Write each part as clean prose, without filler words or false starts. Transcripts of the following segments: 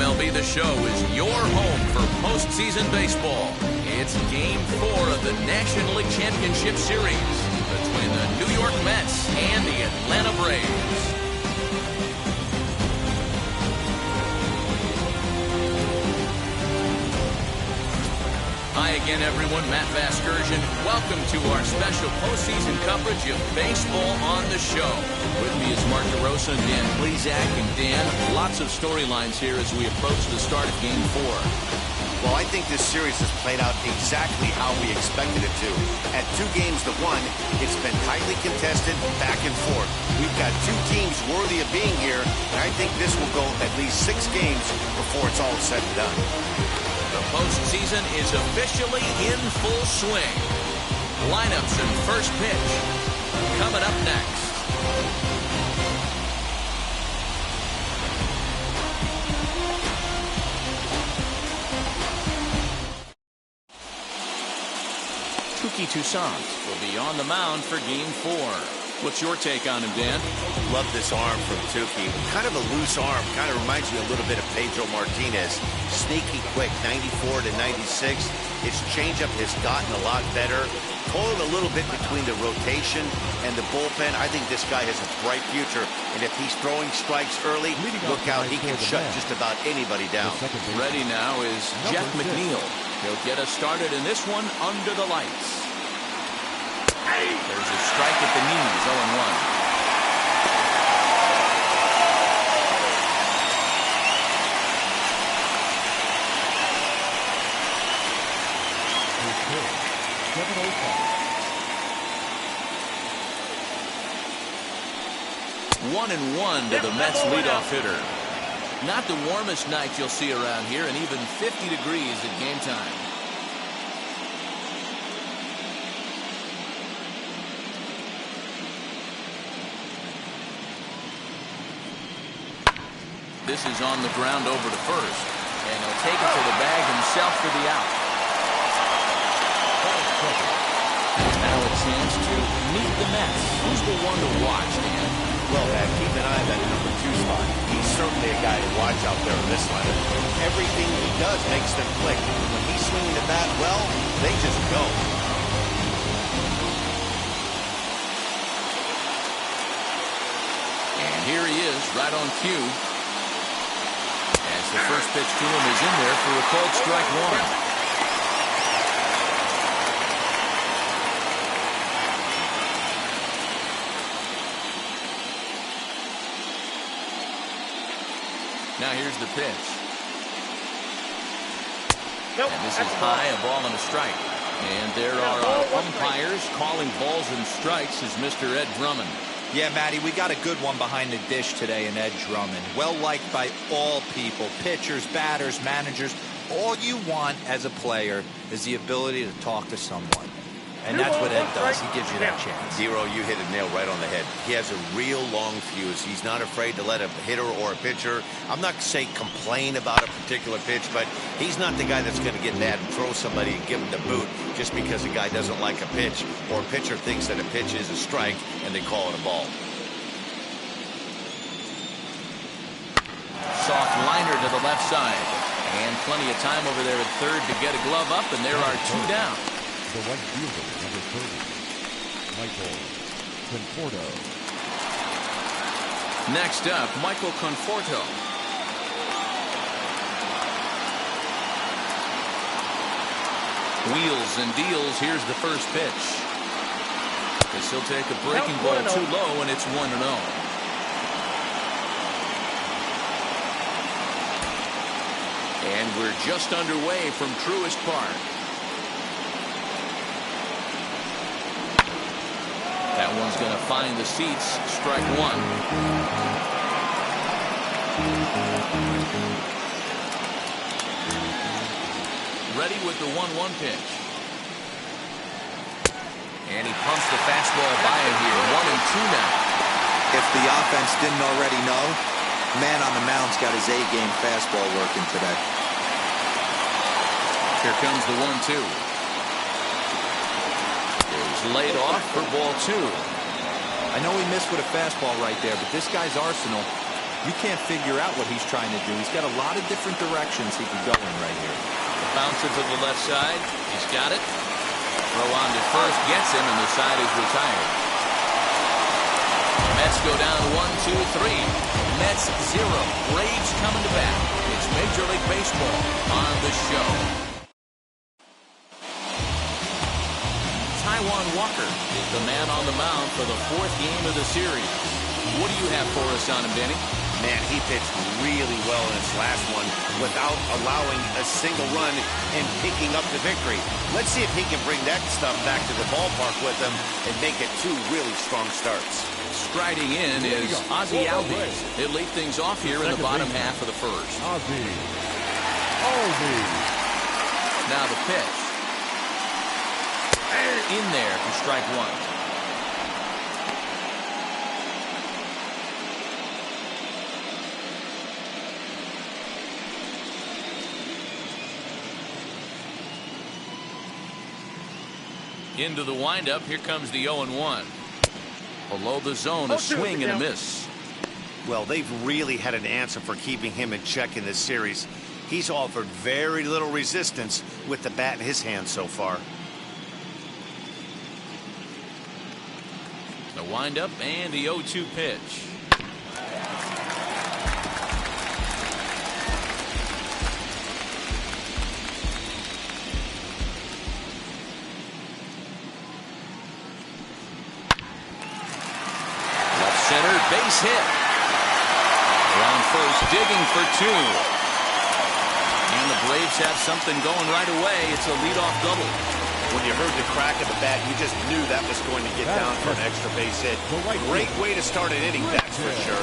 MLB The Show is your home for postseason baseball. It's Game 4 of the National League Championship Series between the New York Mets and the Atlanta Braves. Hi again, everyone. Matt Vasgersian. Welcome to our special postseason coverage of Baseball on the Show. With me is Mark DeRosa and Dan Plesac. And Dan, lots of storylines here as we approach the start of Game 4. Well, I think this series has played out exactly how we expected it to. At 2 games to 1, it's been tightly contested, back and forth. We've got 2 teams worthy of being here, and I think this will go at least 6 games before it's all said and done. The postseason is officially in full swing. Lineups and first pitch coming up next. Touki Toussaint will be on the mound for Game 4. What's your take on him, Dan? Love this arm from Touki. Kind of a loose arm. Kind of reminds me a little bit of Pedro Martinez. Sneaky quick, 94 to 96. His changeup has gotten a lot better. Toiled a little bit between the rotation and the bullpen. I think this guy has a bright future. And if he's throwing strikes early, look out. He can shut just about anybody down. Ready now is Jeff McNeil. He'll get us started in this one under the lights. There's a strike at the knees, 0-1. One and one to the Mets leadoff hitter. Not the warmest night you'll see around here, and even 50 degrees at game time. This is on the ground over to first, and he'll take it to the bag himself for the out. Now a chance to meet the Mets. Who's the one to watch, Dan? Well, Matt, keep an eye on that number 2 spot. He's certainly a guy to watch out there in this lineup. Everything he does makes them click. When he's swinging the bat well, they just go. And here he is, right on cue. As the first pitch to him is in there for a called strike 1. Now here's the pitch. And this is high, a ball and a strike. And there are our umpires calling balls and strikes is Mr. Ed Drummond. Yeah, Matty, we got a good one behind the dish today in Ed Drummond. Well liked by all people, pitchers, batters, managers. All you want as a player is the ability to talk to someone. And that's what Ed does. He gives you that chance. Zero, you hit a nail right on the head. He has a real long fuse. He's not afraid to let a hitter or a pitcher, I'm not saying complain about a particular pitch, but he's not the guy that's going to get mad and throw somebody and give him the boot just because a guy doesn't like a pitch or a pitcher thinks that a pitch is a strike and they call it a ball. Soft liner to the left side. And plenty of time over there at third to get a glove up, and there are 2 down. The right fielder, number 30, Michael Conforto. Next up, Michael Conforto. Wheels and deals. Here's the first pitch. This will take a breaking ball too low, and it's 1-0. And we're just underway from Truist Park. That one's going to find the seats. Strike 1. Ready with the 1-1 pitch. And he pumps the fastball by him here. 1-2 now. If the offense didn't already know, man on the mound's got his A-game fastball working today. Here comes the 1-2. Laid off for ball 2. I know he missed with a fastball right there, but this guy's arsenal You can't figure out what he's trying to do. He's got a lot of different directions he could go in right here. Bounce it to the left side. He's got it. Throw on to first gets him, and the side is retired. Mets go down 1-2-3. Mets 0. Braves coming to bat. It's Major League Baseball on the show. Taijuan Walker is the man on the mound for the 4th game of the series. What do you have for us on him, Danny? Man, he pitched really well in his last one without allowing a single run and picking up the victory. Let's see if he can bring that stuff back to the ballpark with him and make it 2 really strong starts. Striding in is Ozzie Albies. He'll lead things off here in the bottom half of the first. Ozzie. Now the pitch. In there for strike 1. Into the windup. Here comes the 0-1. Below the zone, a swing and a miss. Well, they've really had an answer for keeping him in check in this series. He's offered very little resistance with the bat in his hand so far. The windup and the 0-2 pitch. Center, base hit. Around first, digging for 2. And the Braves have something going right away. It's a leadoff double. When you heard the crack of the bat, you just knew that was going to get down for an extra base hit. Great way to start an inning, that's for sure.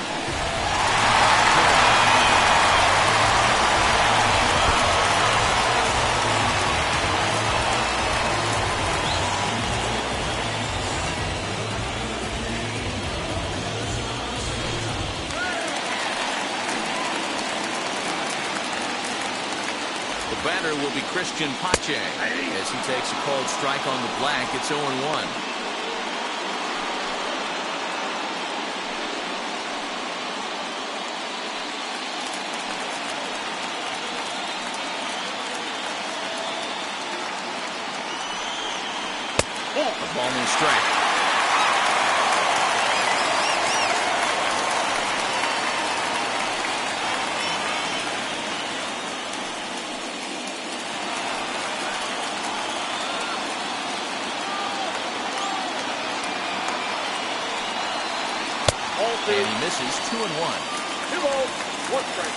Batter will be Christian Pache as he takes a called strike on the black. It's 0-1. A ball and strike. And he misses 2-1. 2 balls, 1 strike.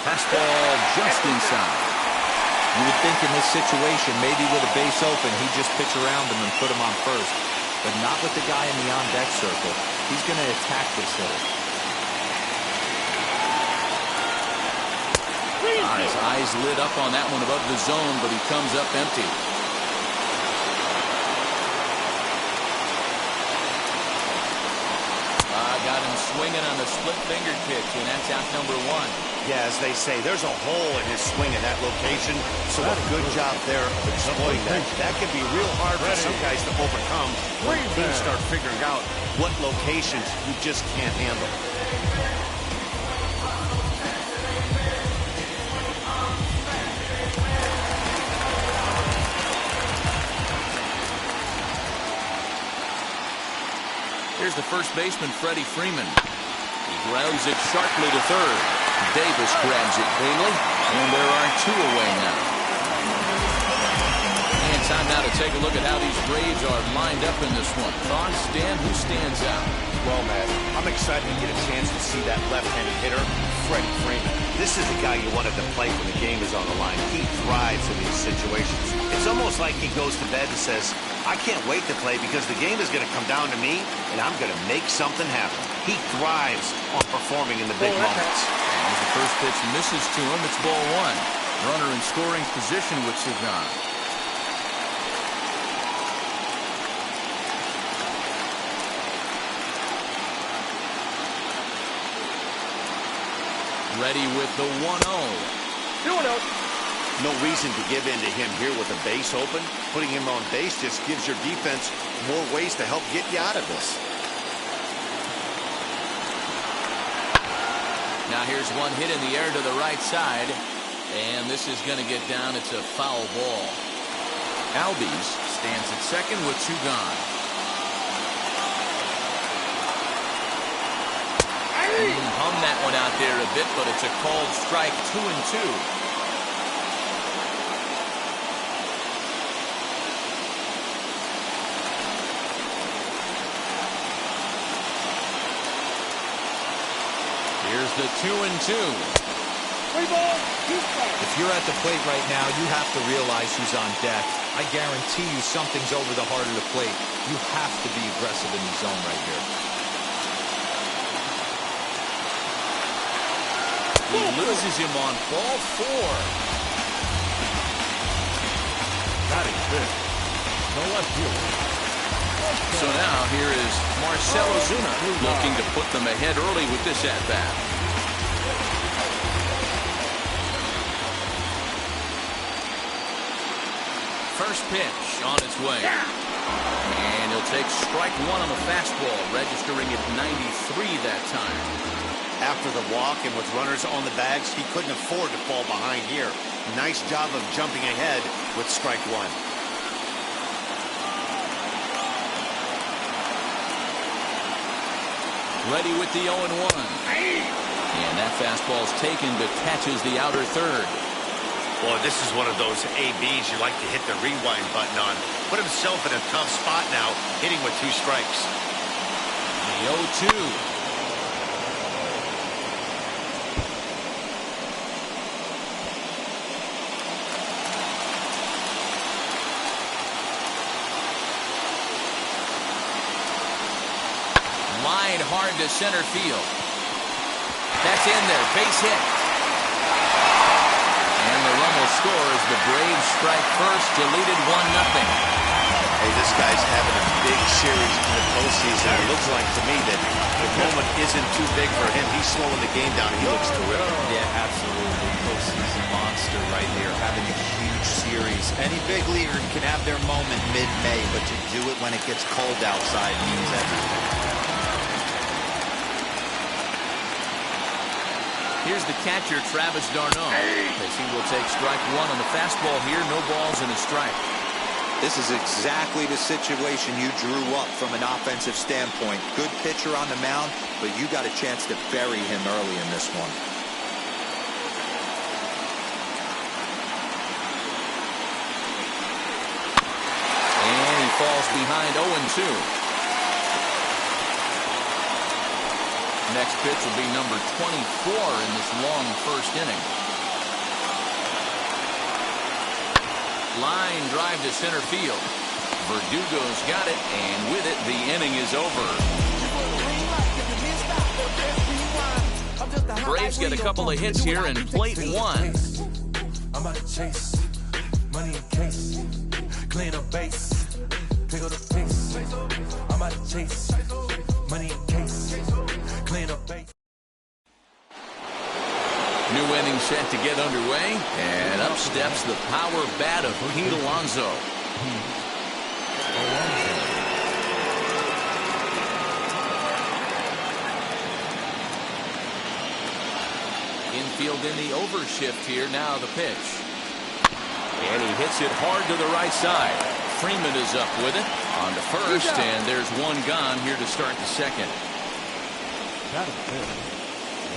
Fastball just inside. You would think in this situation, maybe with a base open, he'd just pitch around him and put him on first. But not with the guy in the on-deck circle. He's going to attack this hitter. His eyes lit up on that one above the zone, but he comes up empty. Got him swinging on the split-fingered pitch, and that's out number 1. Yeah, as they say, there's a hole in his swing in that location, so a good job there of exploiting that. That can be real hard for some guys to overcome when teams start figuring out what locations you just can't handle. Here's the first baseman, Freddie Freeman. He grounds it sharply to third. Davis grabs it cleanly, and there are 2 away now. And time now to take a look at how these Braves are lined up in this one. Thoughts, Dan? Who stands out? Well, Matt, I'm excited to get a chance to see that left-handed hitter, Freddie Freeman. This is the guy you wanted to play when the game is on the line. He thrives in these situations. It's almost like he goes to bed and says, I can't wait to play because the game is going to come down to me, and I'm going to make something happen. He thrives on performing in the big moments. As the first pitch misses to him, it's ball 1. Runner in scoring position with Sagan. Ready with the 1-0. 2-0. No reason to give in to him here with the base open. Putting him on base just gives your defense more ways to help get you out of this. Now here's one hit in the air to the right side. And this is going to get down. It's a foul ball. Albies stands at second with 2 gone. Hum that one out there a bit, but it's a called strike. 2-2. Here's the 2-2. 3 balls, 2 strikes. If you're at the plate right now, you have to realize who's on deck. I guarantee you something's over the heart of the plate. You have to be aggressive in the zone right here. He loses him on ball 4. That is big. No left field. So now here is Marcell Ozuna looking to put them ahead early with this at-bat. First pitch on its way. And he'll take strike 1 on the fastball, registering at 93 that time. After the walk and with runners on the bags, he couldn't afford to fall behind here. Nice job of jumping ahead with strike 1. Ready with the 0-1. And that fastball's taken but catches the outer third. Boy, this is one of those ABs you like to hit the rewind button on. Put himself in a tough spot now, hitting with 2 strikes. The 0-2. Line hard to center field. That's in there. Base hit. And the run will score as the Braves strike first to lead it 1-0. Hey, this guy's having a big series in the postseason. It looks like to me that the moment isn't too big for him. He's slowing the game down. He looks terrific. Yeah, absolutely. Postseason monster right here, having a huge series. Any big leaguer can have their moment mid-May, but to do it when it gets cold outside means everything. Here's the catcher, Travis d'Arnaud, as he will take strike 1 on the fastball here. No balls and a strike. This is exactly the situation you drew up from an offensive standpoint. Good pitcher on the mound, but you got a chance to bury him early in this one. And he falls behind 0-2. Next pitch will be number 24 in this long first inning. Line drive to center field. Verdugo's got it, and with it, the inning is over. Braves get a couple of hits here, and plate 1. I'm about to chase money in case, clean up base, pick up the pace. I'm about to chase money in case, clean up base. New inning set to get underway, and up steps the power bat of Pete Alonso. Infield in the overshift here. Now the pitch. And he hits it hard to the right side. Freeman is up with it on to first, and there's 1 gone here to start the second.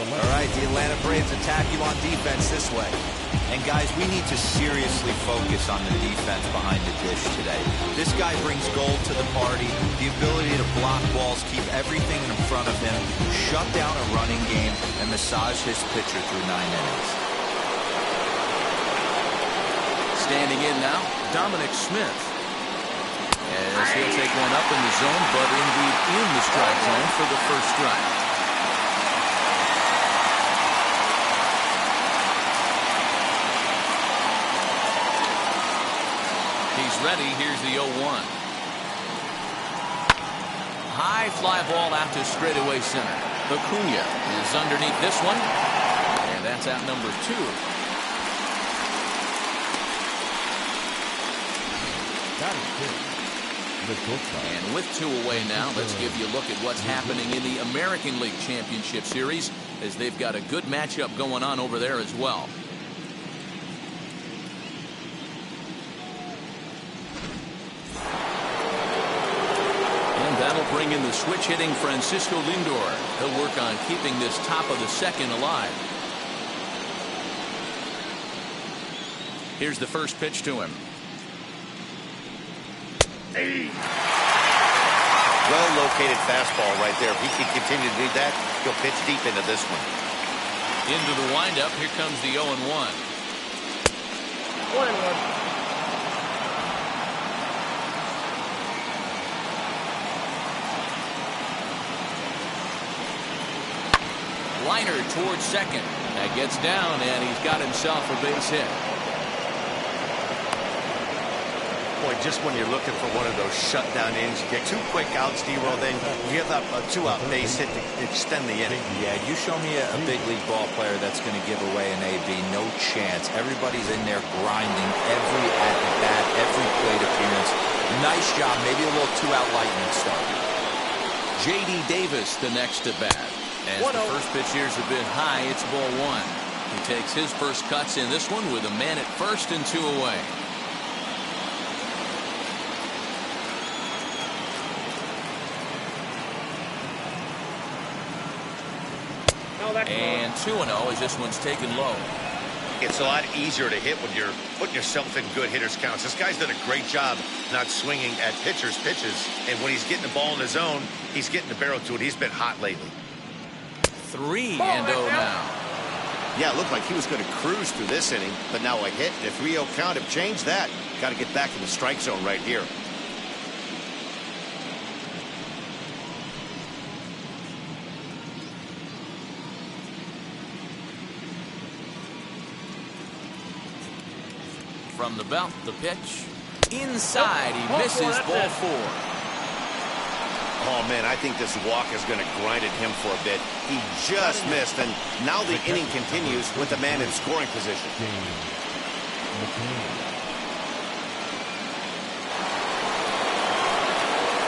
All right, the Atlanta Braves attack you on defense this way. And guys, we need to seriously focus on the defense behind the dish today. This guy brings gold to the party, the ability to block balls, keep everything in front of him, shut down a running game, and massage his pitcher through 9 innings. Standing in now, Dominic Smith. As he'll take one up in the zone, but indeed in the strike zone for the first strike. He's ready. Here's the 0-1. High fly ball out to straightaway center. Acuna is underneath this one, and that's out number 2. That is big. The shortstop. And with 2 away now, let's give you a look at what's happening in the American League Championship Series, as they've got a good matchup going on over there as well. And that'll bring in the switch-hitting Francisco Lindor. He'll work on keeping this top of the second alive. Here's the first pitch to him. Well-located fastball right there. If he can continue to do that, he'll pitch deep into this one. Into the windup. Here comes the 0-1. 1-1. Liner towards second. That gets down, and he's got himself a base hit. Boy, just when you're looking for one of those shutdown innings, you get 2 quick outs, D-Roll, then you give up a 2-out base hit to extend the inning. Yeah, you show me a big league ball player that's going to give away an AB. No chance. Everybody's in there grinding every at-bat, every plate appearance. Nice job. Maybe a little 2-out lightning start. J.D. Davis, the next to bat. As the first pitch here's a bit high, it's ball 1. He takes his first cuts in this one with a man at first and 2 away. And 2-0 as this one's taken low. It's a lot easier to hit when you're putting yourself in good hitters' counts. This guy's done a great job not swinging at pitchers' pitches. And when he's getting the ball in his zone, he's getting the barrel to it. He's been hot lately. 3-0 now. Yeah, it looked like he was going to cruise through this inning, but now a hit and a 3-0 count have changed that. Got to get back in the strike zone right here. From the belt, the pitch. Inside, he misses ball 4. Oh, man, I think this walk is going to grind at him for a bit. He just missed, and now the inning continues with the man in scoring position.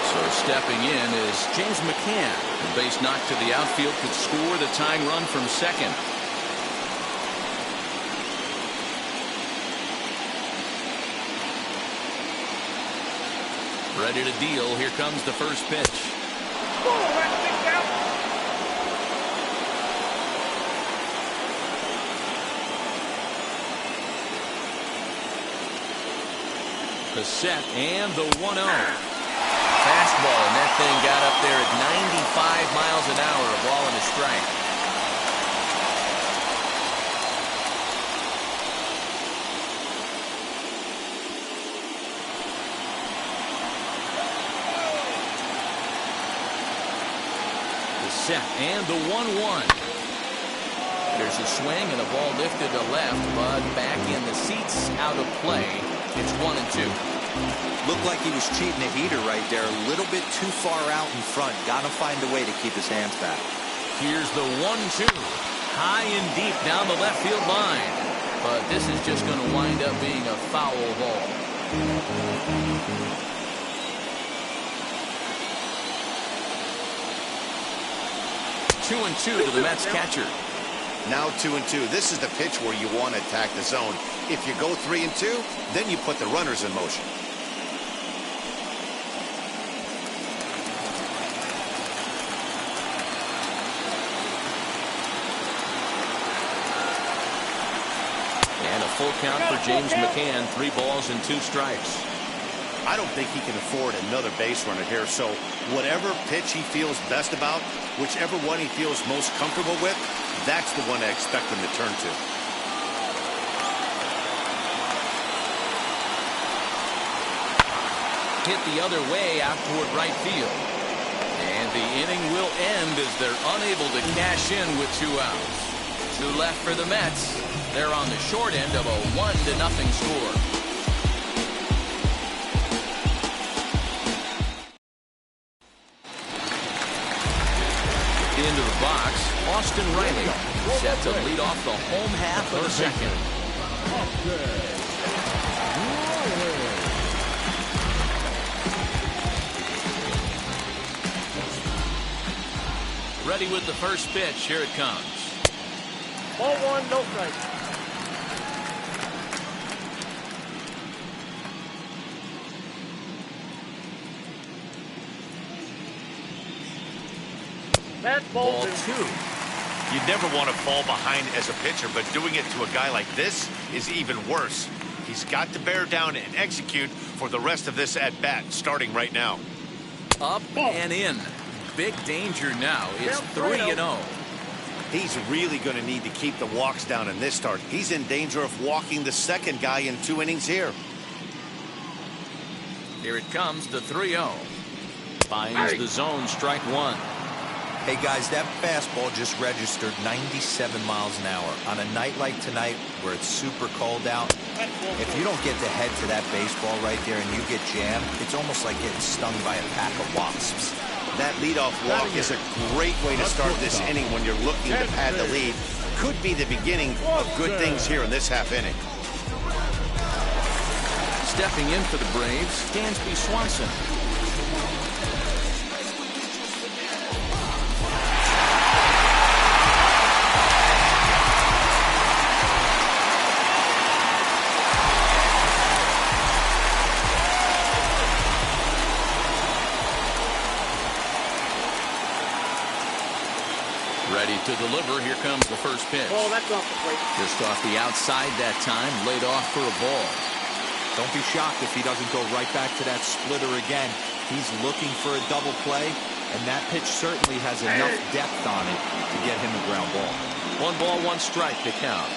So stepping in is James McCann. The base knock to the outfield could score the tying run from second. Ready to deal. Here comes the first pitch. The set and the 1-0. Fastball, and that thing got up there at 95 miles an hour, a ball and a strike. Set and the 1-1. There's a swing and a ball lifted to left, but back in the seats, out of play. It's 1-2. Looked like he was cheating a heater right there. A little bit too far out in front. Got to find a way to keep his hands back. Here's the 1-2. High and deep down the left field line. But this is just going to wind up being a foul ball. 2-2 to the Mets catcher. Now 2-2. This is the pitch where you want to attack the zone. If you go 3-2, then you put the runners in motion. And a full count for James McCann. 3 balls and 2 strikes. I don't think he can afford another base runner here, so whatever pitch he feels best about, whichever one he feels most comfortable with, that's the one I expect him to turn to. Hit the other way out toward right field. And the inning will end as they're unable to cash in with 2 outs. 2 left for the Mets. They're on the short end of a 1-0 score. Into the box, Austin Riley set to lead off the home half of the second. Ready with the first pitch. Here it comes. Ball one, no strike. That's ball two. You never want to fall behind as a pitcher, but doing it to a guy like this is even worse. He's got to bear down and execute for the rest of this at-bat, starting right now. Up and in. Big danger now. It's 3-0. He's really going to need to keep the walks down in this start. He's in danger of walking the second guy in 2 innings here. Here it comes, the 3-0. Finds the zone, strike one. Hey, guys, that fastball just registered 97 miles an hour. On a night like tonight where it's super cold out, if you don't get to head to that baseball right there and you get jammed, it's almost like getting stung by a pack of wasps. That leadoff walk is a great way to start this inning when you're looking to pad the lead. Could be the beginning of good things here in this half inning. Stepping in for the Braves, Dansby Swanson. Ready to deliver. Here comes the first pitch. Oh, that's off the plate. Just off the outside that time. Laid off for a ball. Don't be shocked if he doesn't go right back to that splitter again. He's looking for a double play, and that pitch certainly has enough depth on it to get him a ground ball. 1 ball, 1 strike to count.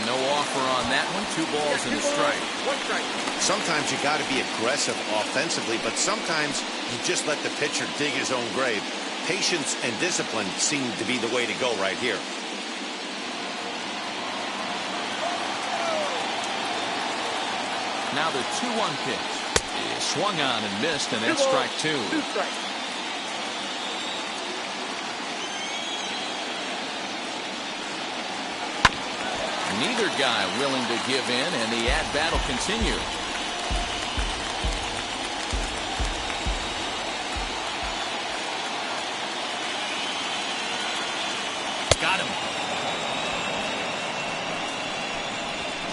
No offer on that one. 2 balls and a strike. 1 strike. Sometimes you got to be aggressive offensively, but sometimes you just let the pitcher dig his own grave. Patience and discipline seem to be the way to go right here. Now the 2-1 pitch. He swung on and missed, and that's strike 2. 2 strikes. Neither guy willing to give in, and the at-bat will continue. Got him.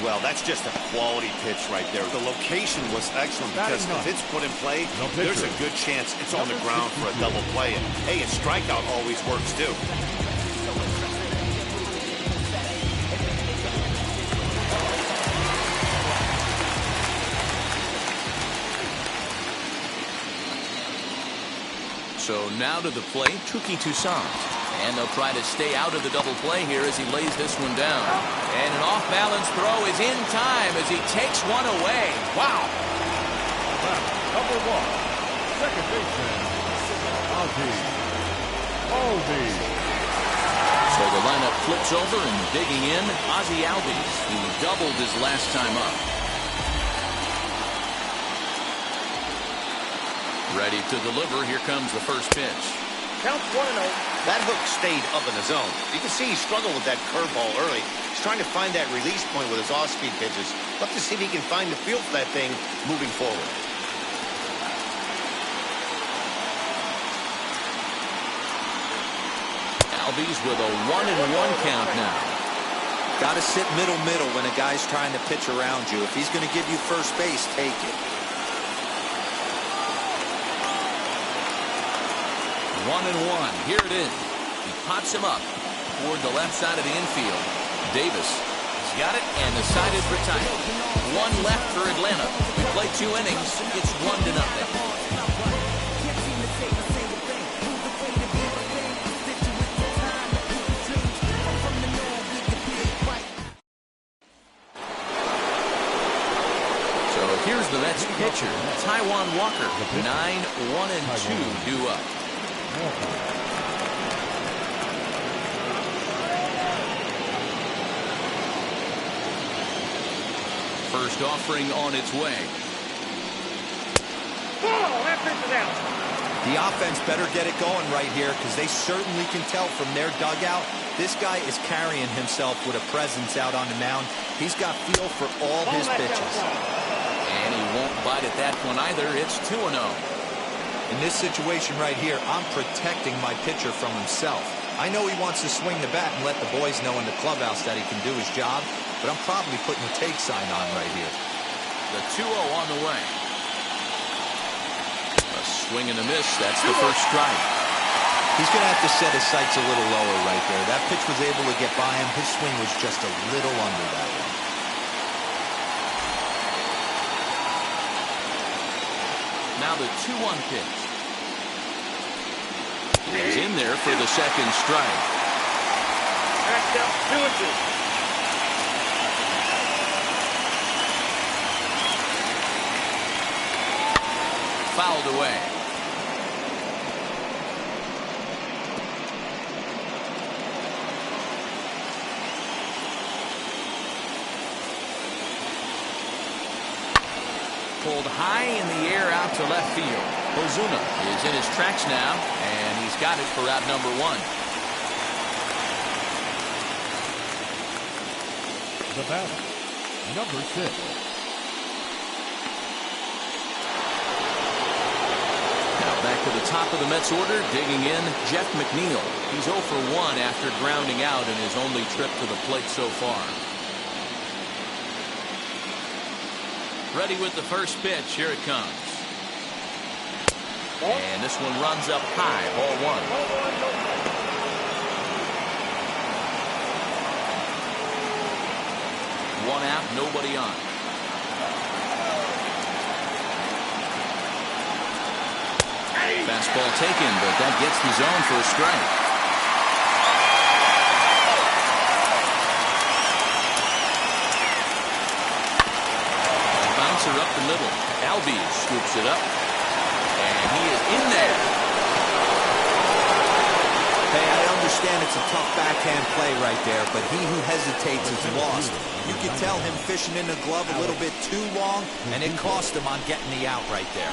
Well, that's just a quality pitch right there. The location was excellent because if it's put in play, there's a good chance it's on the ground for a double play. And hey, a strikeout always works too. So now to the plate, Touki Toussaint. And they'll try to stay out of the double play here as he lays this one down. And an off-balance throw is in time as he takes one away. Wow. Number 1, second baseman, Ozzie. So the lineup flips over and digging in, Ozzie Albies. He doubled his last time up. Ready to deliver. Here comes the first pitch. Counts 1-0. That hook stayed up in the zone. You can see he struggled with that curveball early. He's trying to find that release point with his off-speed pitches. Love to see if he can find the feel for that thing moving forward. Albies with a 1-1 count now. Got to sit middle when a guy's trying to pitch around you. If he's going to give you first base, take it. 1-1. Here it is. He pops him up toward the left side of the infield. Davis has got it, and the side is retired. 1 left for Atlanta. We play 2 innings. It's 1-0. So here's the Mets pitcher, Taijuan Walker. 9-1-2 due up. First offering on its way. Ball, that pitch is out. The offense better get it going right here because they certainly can tell from their dugout this guy is carrying himself with a presence out on the mound. He's got feel for all his pitches. And he won't bite at that one either. It's 2-0. In this situation right here, I'm protecting my pitcher from himself. I know he wants to swing the bat and let the boys know in the clubhouse that he can do his job, but I'm probably putting the take sign on right here. The 2-0 on the way. A swing and a miss. That's the first strike. He's going to have to set his sights a little lower right there. That pitch was able to get by him. His swing was just a little under that one. Now the 2-1 pitch. He's in there for the second strike. Back down 2-2. Fouled away. Pulled high in the air out to left field. Ozuna is in his tracks now, and he's got it for out number 1. The batter, number 6. Back to the top of the Mets order, digging in, Jeff McNeil. He's 0 for 1 after grounding out in his only trip to the plate so far. Ready with the first pitch. Here it comes. And this one runs up high. Ball 1. 1 out, nobody on. Fastball taken, but that gets the zone for a strike. Bouncer up the middle. Albies scoops it up. And he is in there. Hey, I understand it's a tough backhand play right there, but he who hesitates is lost. You can tell him fishing in the glove a little bit too long, and it cost him on getting the out right there.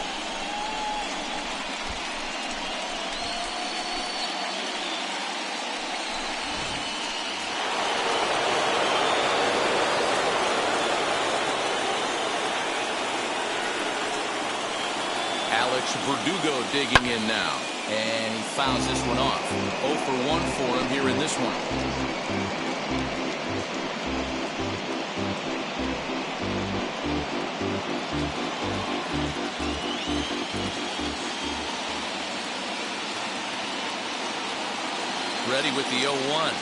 Verdugo digging in now, and he fouls this one off. 0 for 1 for him here in this one. Ready with the 0-1.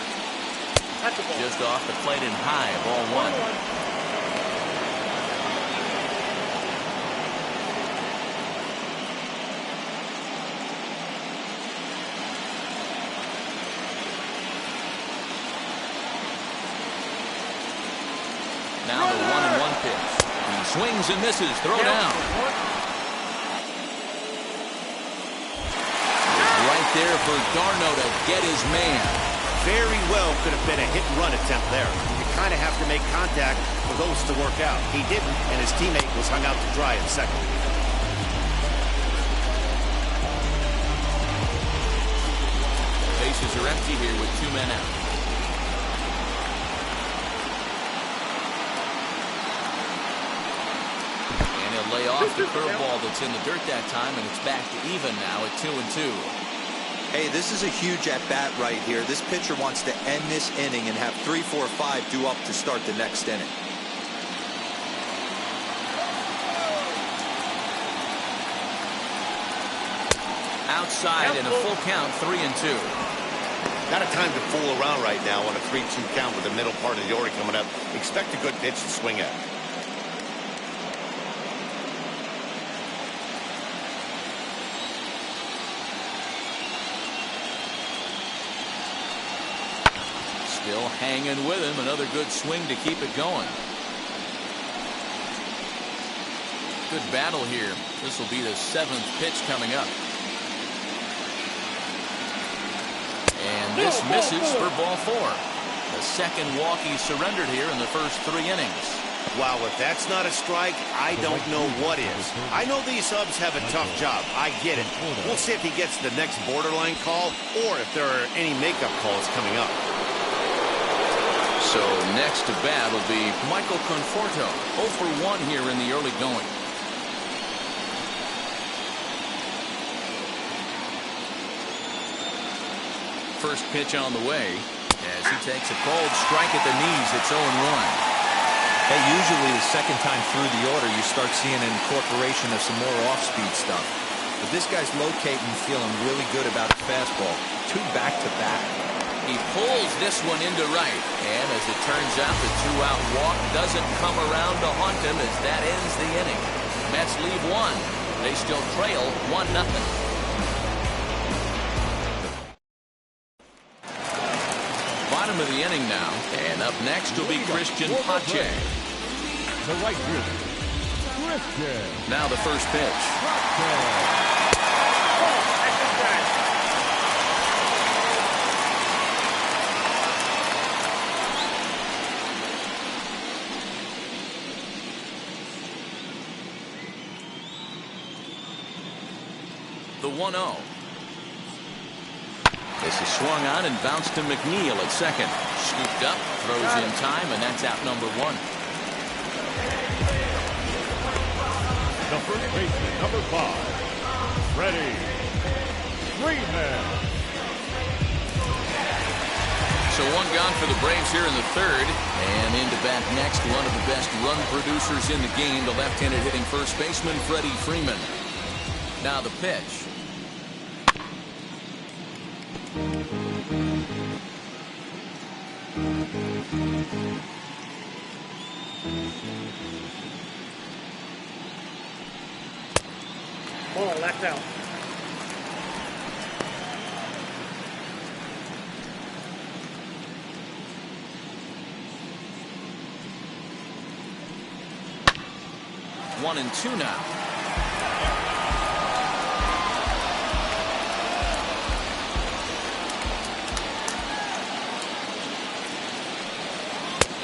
Just off the plate and high. Ball 1. Now the 1-1 pitch. He swings and misses. Throw down. Right there for Darno to get his man. Very well could have been a hit-and-run attempt there. You kind of have to make contact for those to work out. He didn't, and his teammate was hung out to dry at second. Bases are empty here with 2 men out. Lay off the curveball that's in the dirt that time, and it's back to even now at 2-2. Hey, this is a huge at-bat right here. This pitcher wants to end this inning and have 3, 4, 5 due up to start the next inning. Outside and a full count, 3-2. Not a time to fool around right now on a 3-2 count with the middle part of the order coming up. Expect a good pitch to swing at. Still hanging with him. Another good swing to keep it going. Good battle here. This will be the 7th pitch coming up. And this misses for ball 4. The second walk he surrendered here in the first 3 innings. Wow, if that's not a strike, I don't know what is. I know these subs have a tough job. I get it. We'll see if he gets the next borderline call or if there are any makeup calls coming up. So next to bat will be Michael Conforto. 0 for 1 here in the early going. First pitch on the way as he takes a cold strike at the knees. It's 0-1. Hey, usually the second time through the order, you start seeing an incorporation of some more off-speed stuff. But this guy's locating and feeling really good about his fastball. 2 back-to-back. He pulls this one into right. And as it turns out, the 2-out walk doesn't come around to haunt him as that ends the inning. Mets leave 1. They still trail 1-0. Bottom of the inning now, and up next will be Christian Pache. The right fielder, Christian. Now the first pitch. The 1-0. This is swung on and bounced to McNeil at second. Scooped up, throws in time, and that's out number 1. The first baseman, number 5, Freddie Freeman. So 1 gone for the Braves here in the 3rd. And into bat next, one of the best run producers in the game, the left-handed hitting first baseman, Freddie Freeman. Now the pitch. Ball, that's out. One and two now.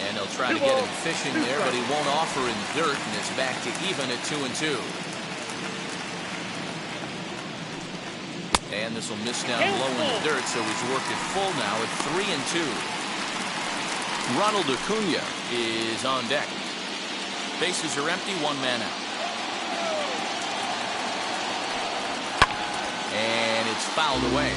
And he'll try to get him fishing there, but he won't offer in dirt, and it's back to even at 2-2. And this will miss down low in the dirt, so he's worked it full now at 3-2. Ronald Acuna is on deck. Bases are empty, 1 man out. And it's fouled away.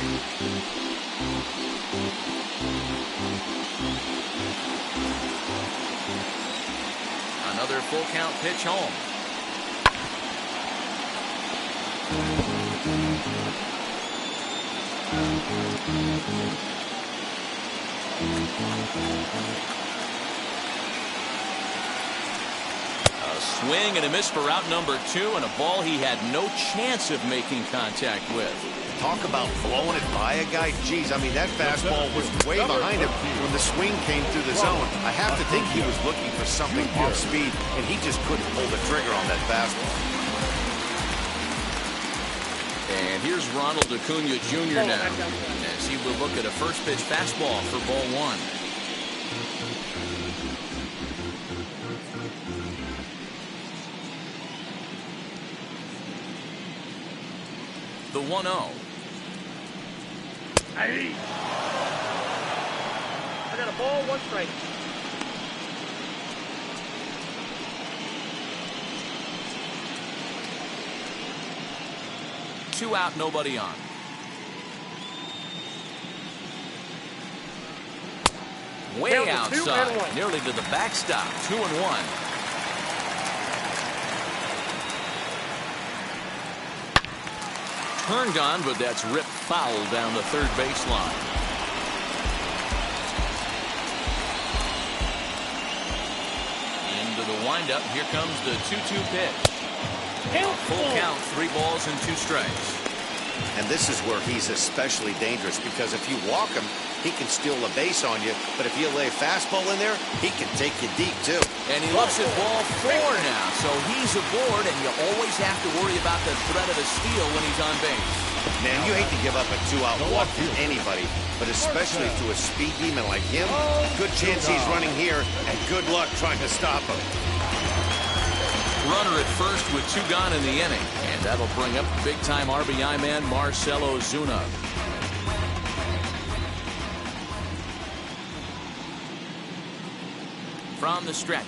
Another full count pitch home. A swing and a miss for out number 2, and a ball he had no chance of making contact with. Talk about blowing it by a guy. Geez, I mean, that fastball was way behind him when the swing came through the zone. I have to think he was looking for something off speed, and he just couldn't pull the trigger on that fastball. And here's Ronald Acuna Jr. now, as he will look at a first pitch fastball for ball 1. The 1-0. I got a ball, 1 strike. Two out, nobody on. Way outside, nearly to the backstop. 2-1. Turned on, but that's ripped foul down the third baseline. Into the windup. Here comes the 2-2 pitch. Full count, 3 balls and 2 strikes. And this is where he's especially dangerous, because if you walk him, he can steal a base on you. But if you lay a fastball in there, he can take you deep, too. And he looks at ball 4 now. So he's aboard, and you always have to worry about the threat of a steal when he's on base. Man, you hate to give up a 2-out walk to anybody, but especially to a speed demon like him. Good chance he's running here, and good luck trying to stop him. runner at first with 2 gone in the inning. And that'll bring up the big-time RBI man, Marcell Ozuna. From the stretch,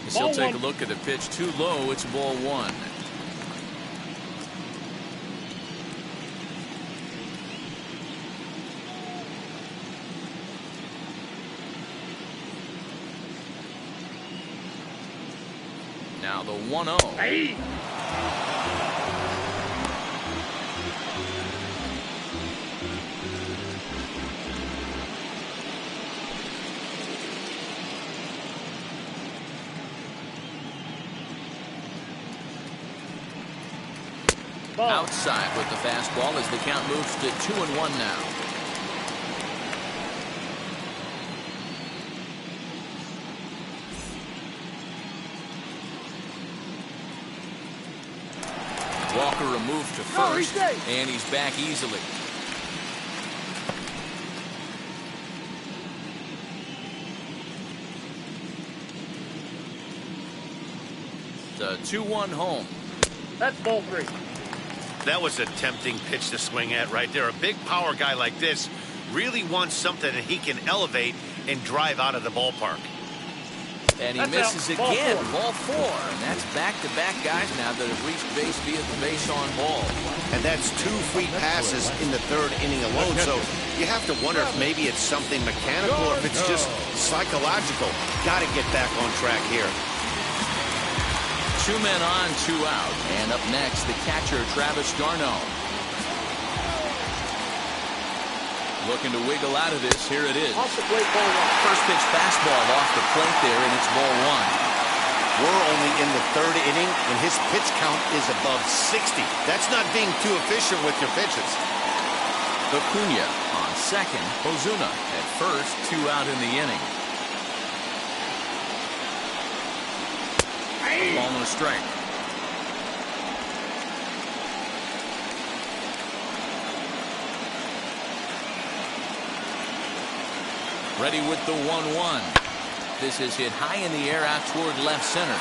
he'll take a look at the pitch too low. It's ball 1. Now the 1-0. Hey. Outside with the fastball as the count moves to 2-1 now. Walker removed to first, and he's back easily. The 2-1 home. That's ball 3. That was a tempting pitch to swing at right there. A big power guy like this really wants something that he can elevate and drive out of the ballpark. And he misses again. Ball 4. And that's back-to-back guys now that have reached base via the base on ball. And that's 2 free passes in the 3rd inning alone. So you have to wonder if maybe it's something mechanical or if it's just psychological. Got to get back on track here. 2 men on, 2 out. And up next, the catcher, Travis d'Arnaud. Looking to wiggle out of this. Here it is. Off the plate, ball 1. First pitch fastball off the plate there, and it's ball 1. We're only in the 3rd inning, and his pitch count is above 60. That's not being too efficient with your pitches. Acuna on second. Ozuna at first. 2 out in the inning. Ball and a strike. Ready with the 1-1. This is hit high in the air out toward left center.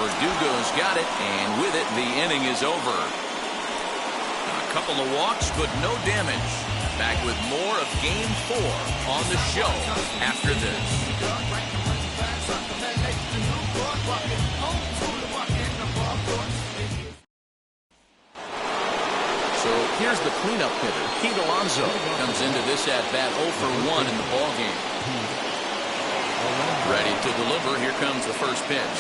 Verdugo's got it, and with it, the inning is over. A couple of walks, but no damage. Back with more of Game 4 on the show after this. So here's the cleanup hitter. Pete Alonso comes into this at-bat 0 for 1 in the ballgame. Ready to deliver. Here comes the first pitch.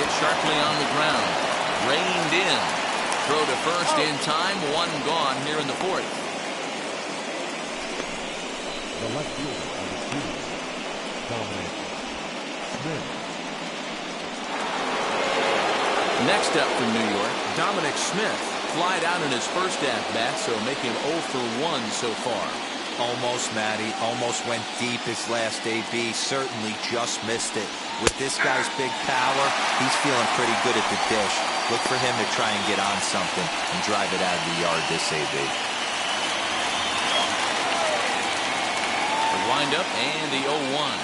Hit sharply on the ground. Reined in. Throw to first in time. 1 gone here in the 4th. The left fielder on the team, Dominic Smith. Next up from New York, Dominic Smith. Flied out in his first at-bat, so making 0 for 1 so far. Almost, Matty. Almost went deep his last AB. Certainly just missed it. With this guy's big power, he's feeling pretty good at the dish. Look for him to try and get on something and drive it out of the yard this AB. The windup and the 0-1.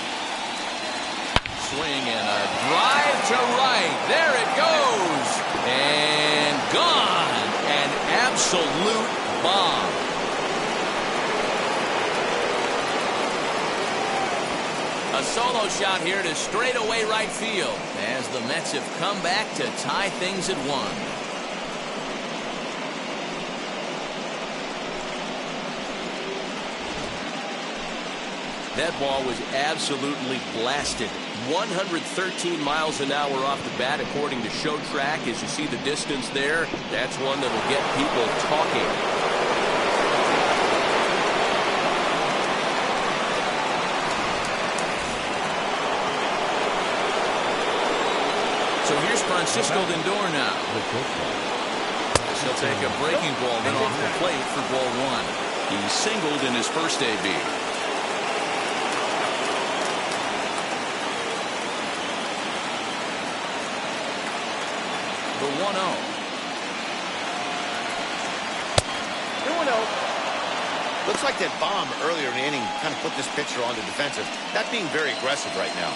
Swing and a drive to right. There it goes. And gone. An absolute bomb. A solo shot here to straightaway right field as the Mets have come back to tie things at 1. That ball was absolutely blasted. 113 miles an hour off the bat, according to Show Track. As you see the distance there, that's one that'll get people talking. So here's Francisco Lindor now. He'll take a breaking ball then off the plate for ball 1. He singled in his first AB. The 1-0. 2-0. Looks like that bomb earlier in the inning kind of put this pitcher on the defensive. Not being very aggressive right now.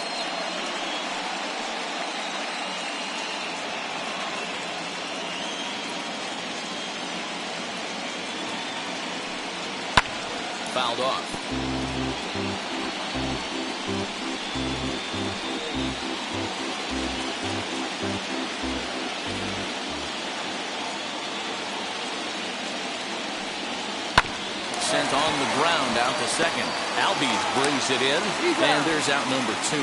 fouled off. Sent on the ground out to second. Albies brings it in, and there's out number 2.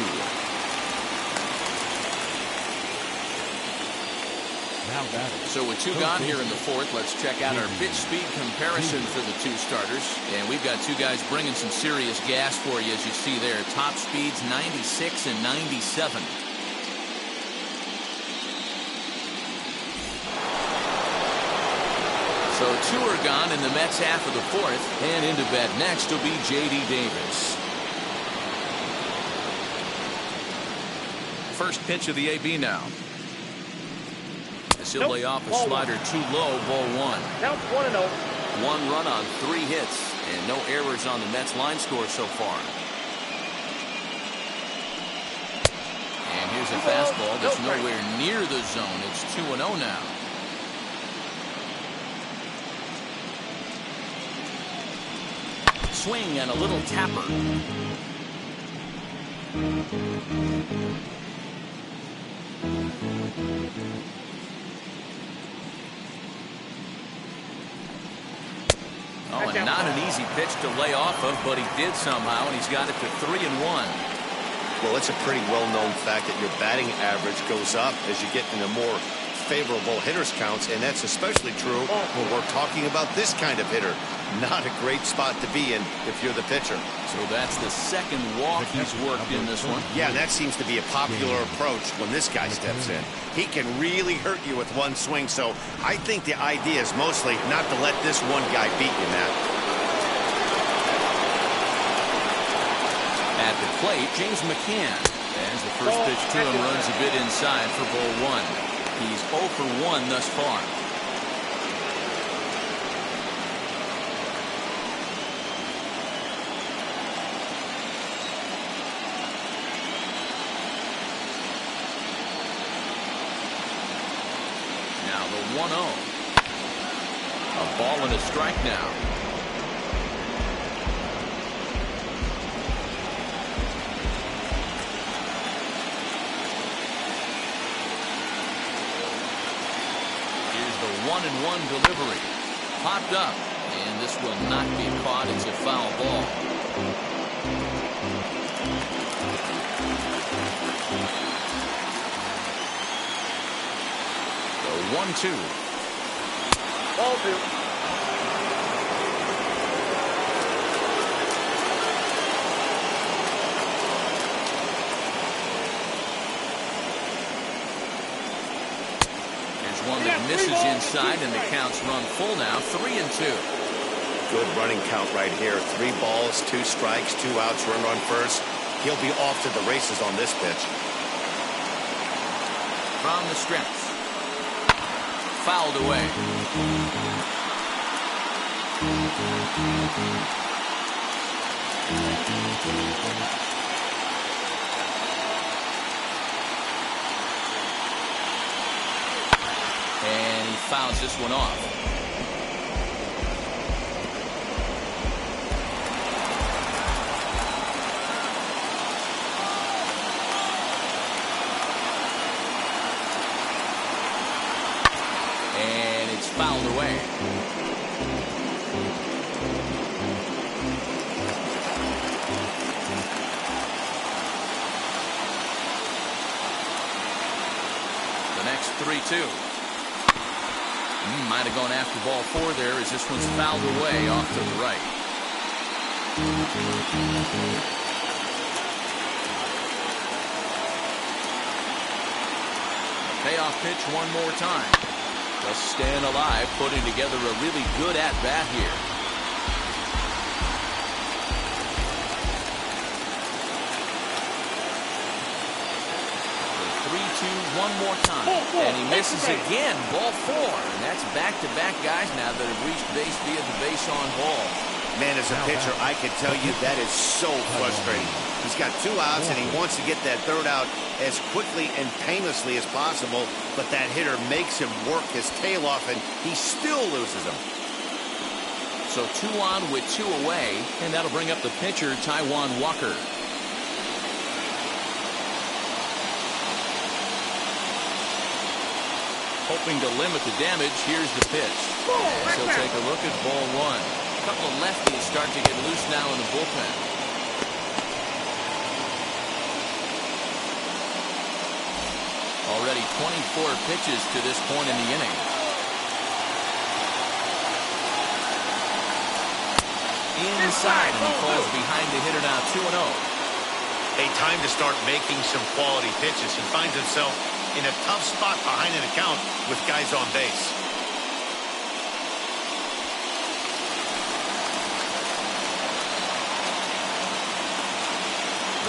Now batting. So with 2 gone here in the 4th, let's check out our pitch speed comparison for the 2 starters. And we've got 2 guys bringing some serious gas for you, as you see there. Top speeds 96 and 97. So 2 are gone in the Mets half of the 4th, and into bat next will be J.D. Davis. First pitch of the AB now. He'll lay off a slider too low, ball 1. Now it's 1-0. 1 run on 3 hits, and no errors on the Mets line score so far. And here's a fastball that's nowhere near the zone. It's 2-0 now. Swing and a little tapper. Oh, and not an easy pitch to lay off of, but he did somehow, and he's got it to 3-1. Well, it's a pretty well-known fact that your batting average goes up as you get into more favorable hitters counts, and that's especially true when we're talking about this kind of hitter. Not a great spot to be in if you're the pitcher. So that's the 2nd walk he's worked in this one. Yeah, that seems to be a popular approach when this guy steps in. He can really hurt you with 1 swing, so I think the idea is mostly not to let this one guy beat you, Matt. At the plate, James McCann. As the first pitch to him runs a bit inside for ball 1. He's 0 for 1 thus far. Now the 1-0. A ball and a strike now. The 1-1 delivery. Popped up, and this will not be caught. It's a foul ball. The 1-2. Ball 2. One that misses inside, and the count's run full now. 3-2. Good running count right here. 3 balls, 2 strikes, 2 outs, run first. He'll be off to the races on this pitch. From the stretch. Fouled away. And he fouls this one off. And it's fouled away. The next 3-2. Might have gone after ball 4 there, as this one's fouled away off to the right. Payoff pitch one more time. Just staying alive, putting together a really good at-bat here. One more time, and he misses again. Ball 4, and that's back-to-back guys now that have reached base via the base on ball. Man, as a pitcher, I can tell you that is so frustrating. He's got 2 outs, and he wants to get that 3rd out as quickly and painlessly as possible, but that hitter makes him work his tail off, and he still loses him. So 2 on with 2 away, and that'll bring up the pitcher, Taijuan Walker. Hoping to limit the damage, here's the pitch. As he'll take a look at ball 1. A couple of lefties start to get loose now in the bullpen. Already 24 pitches to this point in the inning. Inside, and he falls behind the hitter now, 2-0. A time to start making some quality pitches. He finds himself in a tough spot behind an account with guys on base.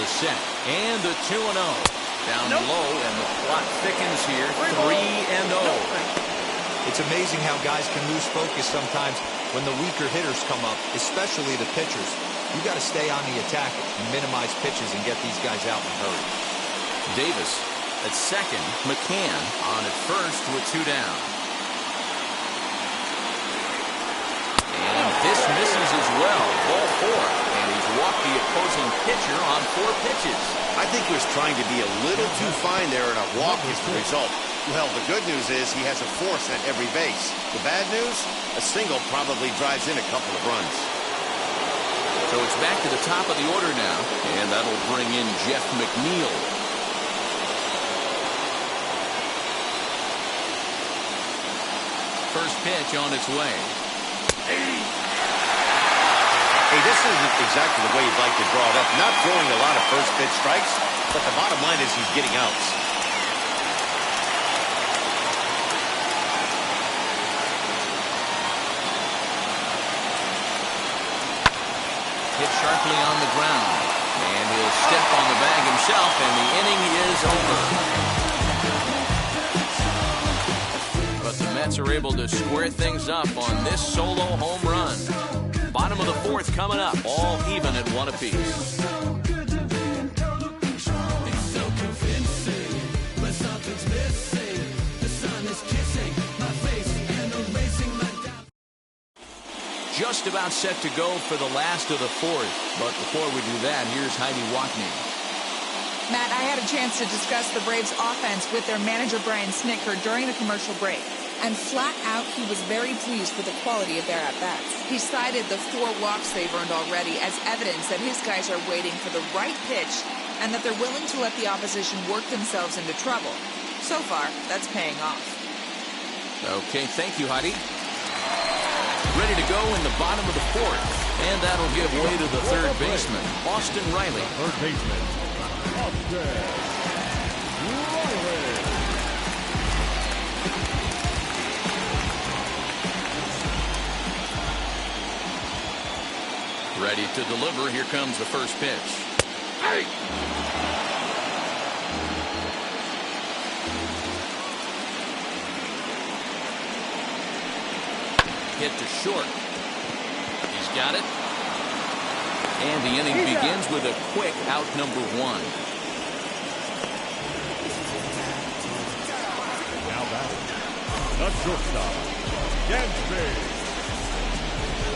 The set and the 2-0. Down low, and the plot thickens here. 3-0. It's amazing how guys can lose focus sometimes when the weaker hitters come up, especially the pitchers. You got to stay on the attack and minimize pitches and get these guys out in a hurry. Davis at second. McCann on at first with 2 down. And this misses as well. Ball 4. And he's walked the opposing pitcher on 4 pitches. I think he was trying to be a little too fine there, and a walk is the result. Well, the good news is he has a force at every base. The bad news? A single probably drives in a couple of runs. So it's back to the top of the order now, and that'll bring in Jeff McNeil. First pitch on its way. Hey, this isn't exactly the way you'd like to draw it up. Not throwing a lot of first pitch strikes, but the bottom line is he's getting outs. Hit sharply on the ground, and he'll step on the bag himself, and the inning is over. But the Mets are able to square things up on this solo home run. Bottom of the 4th coming up, all even at 1 apiece. Just about set to go for the last of the 4th. But before we do that, here's Heidi Watney. Matt, I had a chance to discuss the Braves' offense with their manager, Brian Snitker, during the commercial break. And flat out, he was very pleased with the quality of their at-bats. He cited the 4 walks they've earned already as evidence that his guys are waiting for the right pitch and that they're willing to let the opposition work themselves into trouble. So far, that's paying off. Okay, thank you, Heidi. Ready to go in the bottom of the 4th. And that'll give way to the 3rd baseman, Austin Riley. 3rd baseman, Austin Riley. Ready to deliver. Here comes the first pitch. Hey! Hit to short. He's got it. And the inning begins with a quick out number 1. Now batting, the shortstop, Dansby.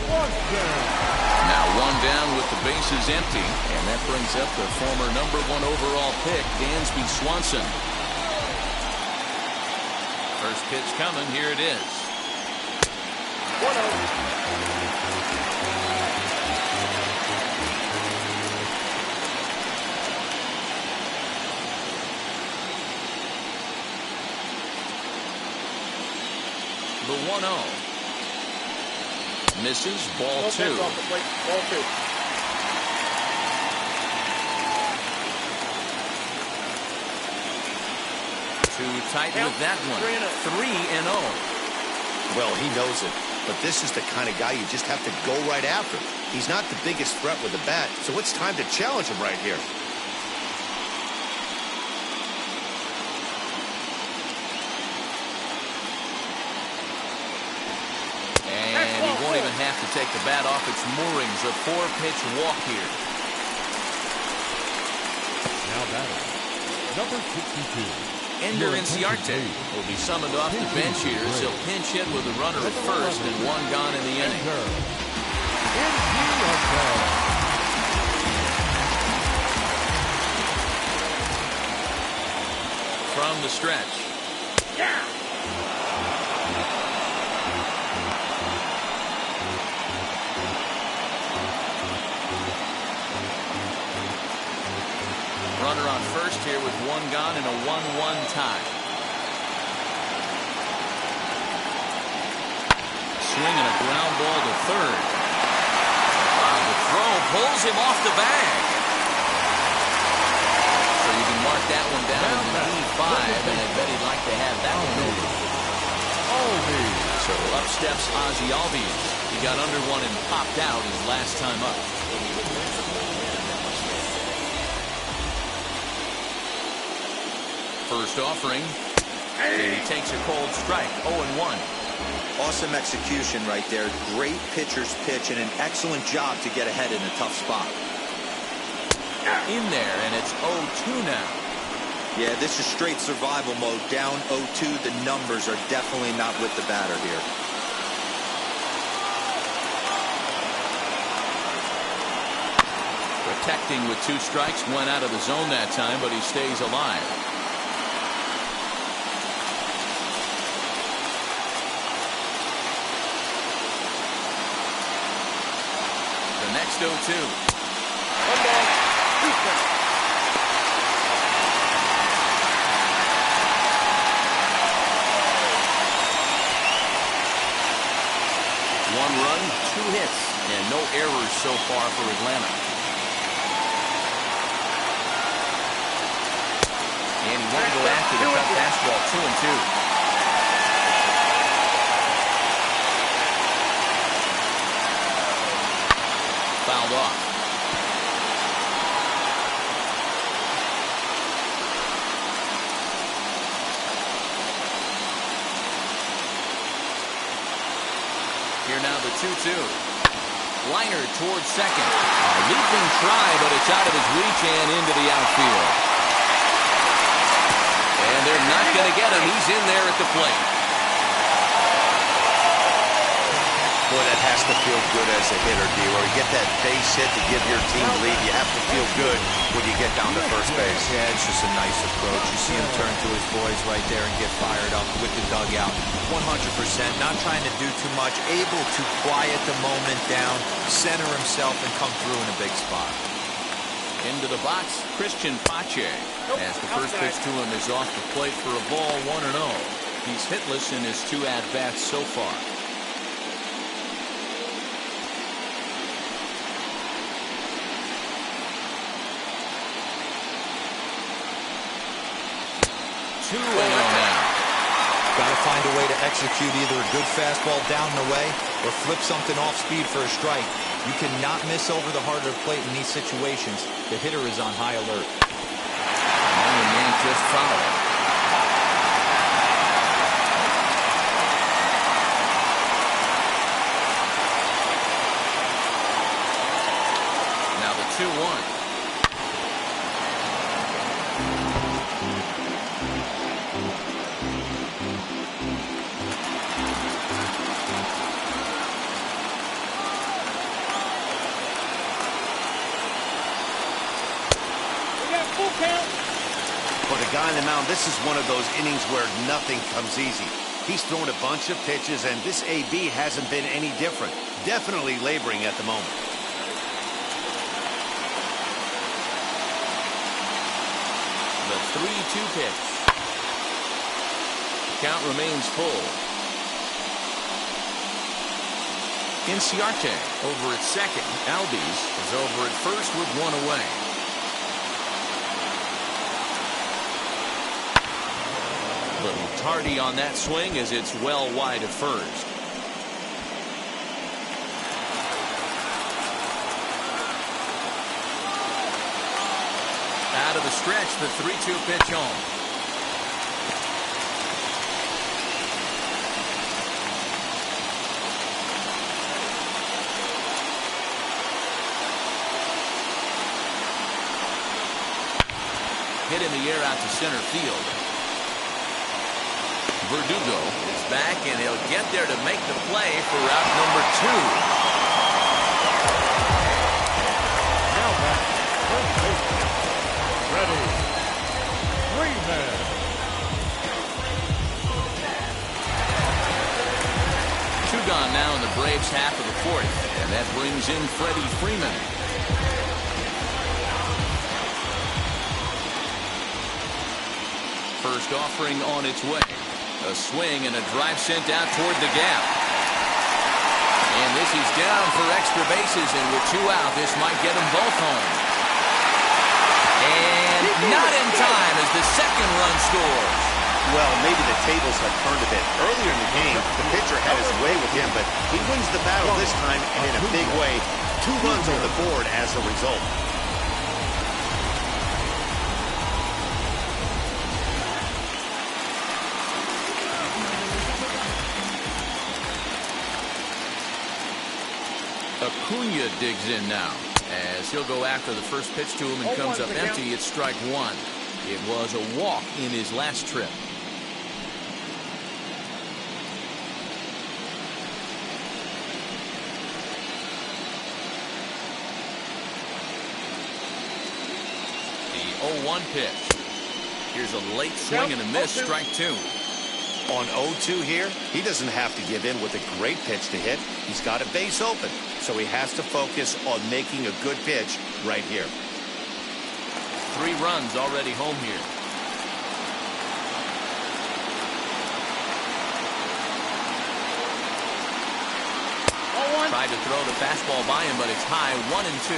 Now 1 down with the bases empty, and that brings up the former number 1 overall pick, Dansby Swanson. First pitch coming. Here it is. 1-0. The 1-0. Misses. Ball 2. Off the plate. Ball 2. Too tight with that one. 3-0. Well, he knows it. But this is the kind of guy you just have to go right after. He's not the biggest threat with the bat, so it's time to challenge him right here. And he won't even have to take the bat off its moorings. A 4-pitch walk here. Now batting, number 62. Ender Inciarte will be summoned off the bench here as he'll pinch hit with a runner at first and 1 gone in the inning. From the stretch. Yeah. Runner on first here with one gone and a 1-1 tie. Swinging a ground ball to third. The throw pulls him off the bag. So you can mark that one down as an E5, and I bet he'd like to have that one over. So up steps Ozzie Albies. He got under one and popped out his last time up. First offering, and he takes a cold strike, 0-1. Awesome execution right there. Great pitcher's pitch and an excellent job to get ahead in a tough spot. In there, and it's 0-2 now. Yeah, this is straight survival mode. Down 0-2. The numbers are definitely not with the batter here. Protecting with 2 strikes, went out of the zone that time, but he stays alive. The next 0-2. 1 ball, 2 strikes. One run, 2 hits, and no errors so far for Atlanta. And he wanted to go after the cut fastball, 2-2. Fouled off. Here now the 2-2. Liner towards second. A leaping try, but it's out of his reach and into the outfield. And they're not going to get him. He's in there at the plate. Boy, that has to feel good as a hitter, D. Where you get that base hit to give your team lead, you have to feel good when you get down to first base. Yeah, it's just a nice approach. You see him turn to his boys right there and get fired up with the dugout. 100%, not trying to do too much, able to quiet the moment down, center himself, and come through in a big spot. Into the box, Christian Pache. As the first pitch to him is off the plate for a ball, 1-0. He's hitless in his 2 at-bats so far. Two now. Got to find a way to execute either a good fastball down the way or flip something off speed for a strike. You cannot miss over the heart of the plate in these situations. The hitter is on high alert. And man just fouled. Now the 2-1. For the guy on the mound, this is one of those innings where nothing comes easy. He's thrown a bunch of pitches, and this AB hasn't been any different. Definitely laboring at the moment. The 3-2 pitch. Count remains full. Inciarte over at second. Albies is over at first with 1 away. Little tardy on that swing as it's well wide of first. Out of the stretch, the 3-2 pitch home. Hit in the air out to center field. Verdugo is back, and he'll get there to make the play for out number 2. Ready. Freeman. Two gone now in the Braves half of the fourth, and that brings in Freddie Freeman. First offering on its way. A swing and a drive sent out toward the gap. And this is down for extra bases, and with two out, this might get them both home. And not in time as the second run scores. Well, maybe the tables have turned a bit. Earlier in the game, the pitcher had his way with him, but he wins the battle this time and in a big way. 2 runs on the board as a result. Acuna digs in now as he'll go after the first pitch to him and comes up empty. It's strike one. It was a walk in his last trip. The 0-1 pitch. Here's a late swing and a miss. Strike two. On 0-2 here, he doesn't have to give in with a great pitch to hit. He's got a base open, so he has to focus on making a good pitch right here. 3 runs already home here. Tried to throw the fastball by him, but it's high. 1-2.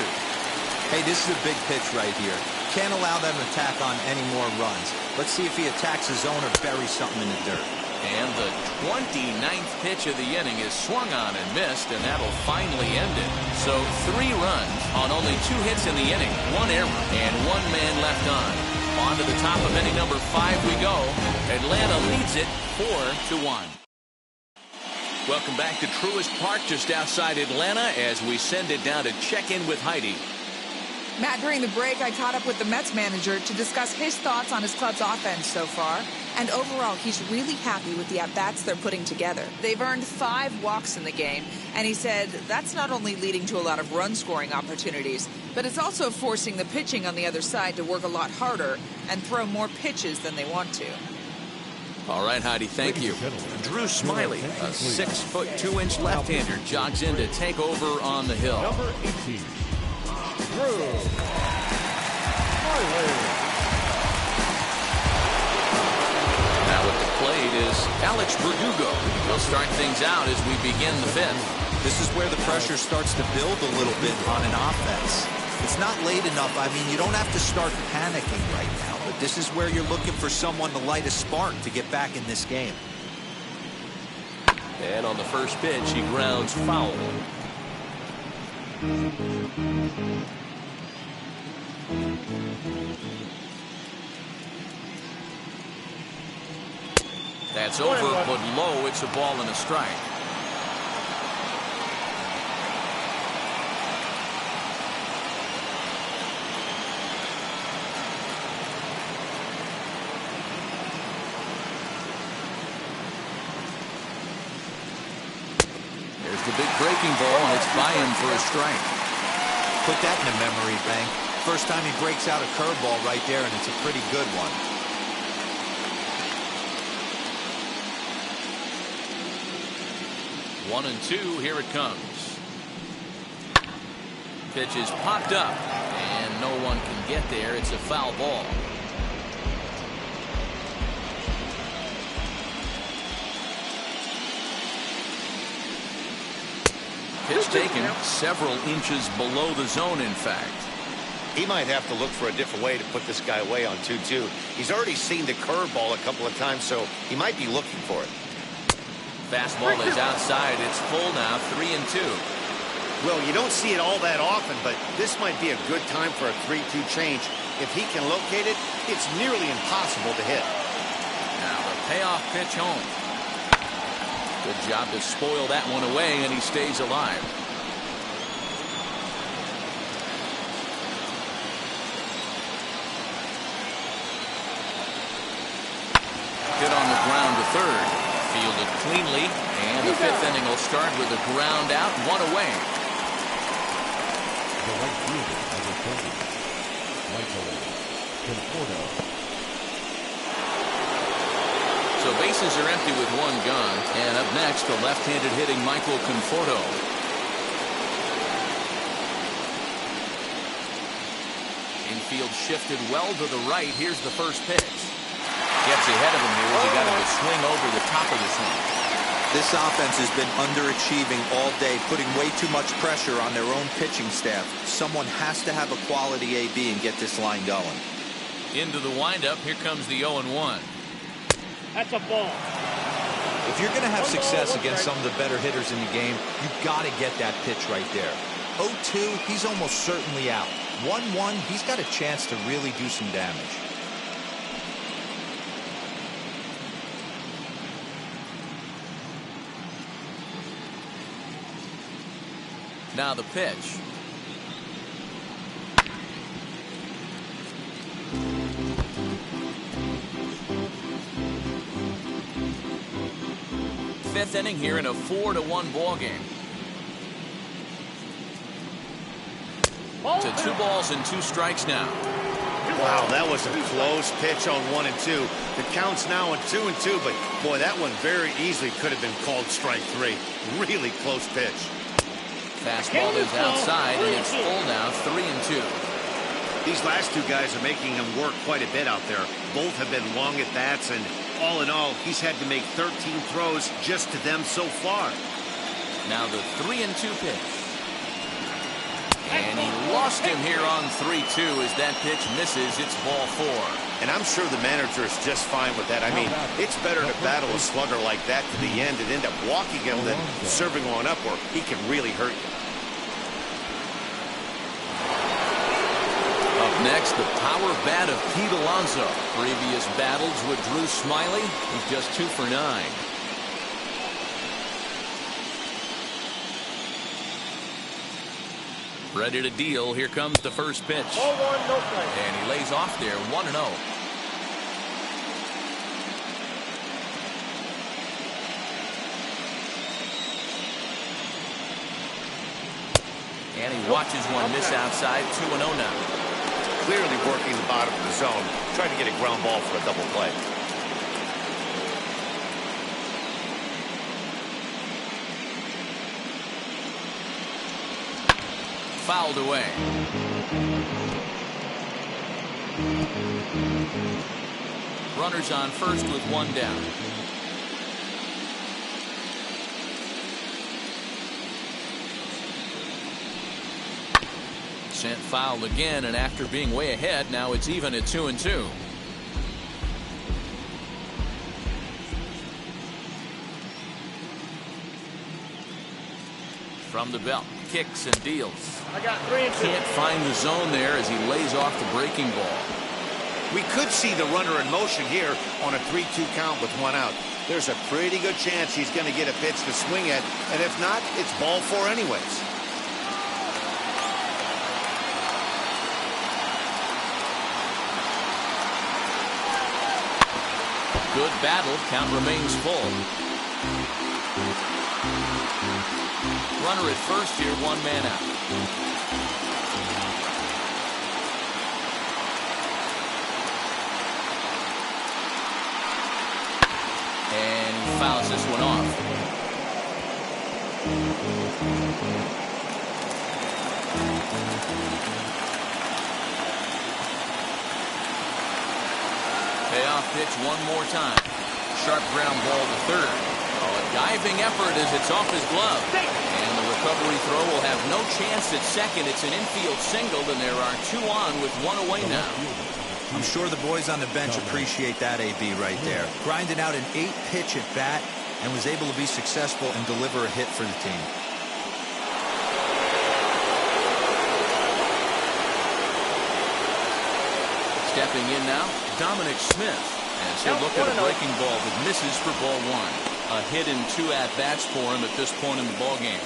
Hey, this is a big pitch right here. Can't allow them to tack on any more runs. Let's see if he attacks his zone or buries something in the dirt. And the 29th pitch of the inning is swung on and missed, and that'll finally end it. So 3 runs on only 2 hits in the inning, 1 error, and 1 man left on. On to the top of inning number 5 we go. Atlanta leads it 4-1. Welcome back to Truist Park just outside Atlanta as we send it down to check in with Heidi. Matt, during the break, I caught up with the Mets manager to discuss his thoughts on his club's offense so far. And overall, he's really happy with the at-bats they're putting together. They've earned 5 walks in the game, and he said that's not only leading to a lot of run-scoring opportunities, but it's also forcing the pitching on the other side to work a lot harder and throw more pitches than they want to. All right, Heidi, thank you. Drew Smiley, a 6'2" left-hander, jogs in to take over on the hill. Number 18. Drew Smiley. Now at the plate is Alex Verdugo. He'll start things out as we begin the 5th. This is where the pressure starts to build a little bit on an offense. It's not late enough. I mean, you don't have to start panicking right now, but this is where you're looking for someone to light a spark to get back in this game. And on the first pitch, he grounds foul. That's over, but low. It's a ball and a strike. There's the big breaking ball, and it's by him for a strike. Put that in a memory bank. First time he breaks out a curveball right there, and it's a pretty good one. One and two, here it comes. Pitch is popped up, and no one can get there. It's a foul ball. Pitch taken several inches below the zone, in fact. He might have to look for a different way to put this guy away on 2-2. He's already seen the curveball a couple of times, so he might be looking for it. Fastball is outside. It's full now, 3-2. Well, you don't see it all that often, but this might be a good time for a 3-2 change. If he can locate it, it's nearly impossible to hit. Now the payoff pitch home. Good job to spoil that one away, and he stays alive. Hit on the ground to third. Fielded cleanly, and the 5th inning will start with a ground out, one away. The right fielder has attended. Michael Conforto. So bases are empty with one gone. And up next, the left-handed hitting Michael Conforto. Infield shifted well to the right. Here's the first pitch. Gets ahead of him here as he got him to swing over the top of the swing. This offense has been underachieving all day, putting way too much pressure on their own pitching staff. Someone has to have a quality AB and get this line going. Into the windup, here comes the 0-1. That's a ball. If you're going to have success against some of the better hitters in the game, you've got to get that pitch right there. 0-2, he's almost certainly out. 1-1, he's got a chance to really do some damage. Now the pitch. Fifth inning here in a 4-1 ball game. To 2 balls and 2 strikes now. Wow, that was a close pitch on 1 and 2. The count's now on 2 and 2, but boy, that one very easily could have been called strike 3. Really close pitch. Fastball is outside, and it's full now, 3-2. These last 2 guys are making him work quite a bit out there. Both have been long at bats, and all in all, he's had to make 13 throws just to them so far. Now the 3-2 pitch. And he lost him here on 3-2 as that pitch misses. It's ball 4. And I'm sure the manager is just fine with that. I mean, it's better to battle a slugger like that to the end and end up walking him than serving on up where he can really hurt you. Up next, the power bat of Pete Alonso. Previous battles with Drew Smyly. He's just 2 for 9. Ready to deal. Here comes the first pitch. 0-1, no strike. And he lays off there, 1-0. And he watches one miss outside, 2-0 now. Clearly working the bottom of the zone, trying to get a ground ball for a double play. Fouled away. Runners on first with 1 down. Sent foul again, and after being way ahead, now it's even at 2-2. From the belt, kicks and deals. I got 3 and 2. Can't find the zone there as he lays off the breaking ball. We could see the runner in motion here on a 3-2 count with 1 out. There's a pretty good chance he's going to get a pitch to swing at, and if not, it's ball 4 anyways. Good battle. Count remains full. Runner at first here, 1 man out. And he fouls this one off. Payoff pitch one more time. Sharp ground ball to third. Oh, a diving effort as it's off his glove. And the recovery throw will have no chance at second. It's an infield single, and there are 2 on with 1 away now. I'm sure the boys on the bench appreciate that AB right there. Grinding out an 8-pitch at bat and was able to be successful and deliver a hit for the team. Stepping in now, Dominic Smith. As he'll look at a breaking ball that misses for ball 1. A hit in 2 at-bats for him at this point in the ball game.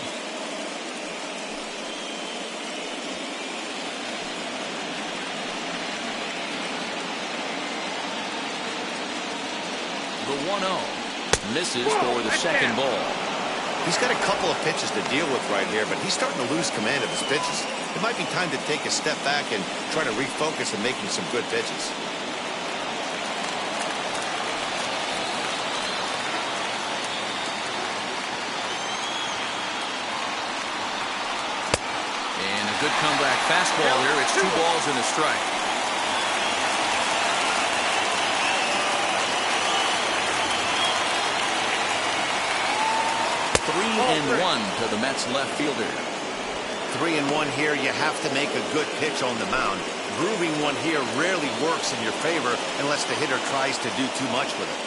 The 1-0 misses for the second ball. He's got a couple of pitches to deal with right here, but he's starting to lose command of his pitches. If might be time to take a step back and try to refocus on making some good pitches. And a good comeback fastball there. It's 2 balls and a strike. Three and one to the Mets left fielder. 3-1 here. You have to make a good pitch on the mound. Grooving one here rarely works in your favor unless the hitter tries to do too much with it.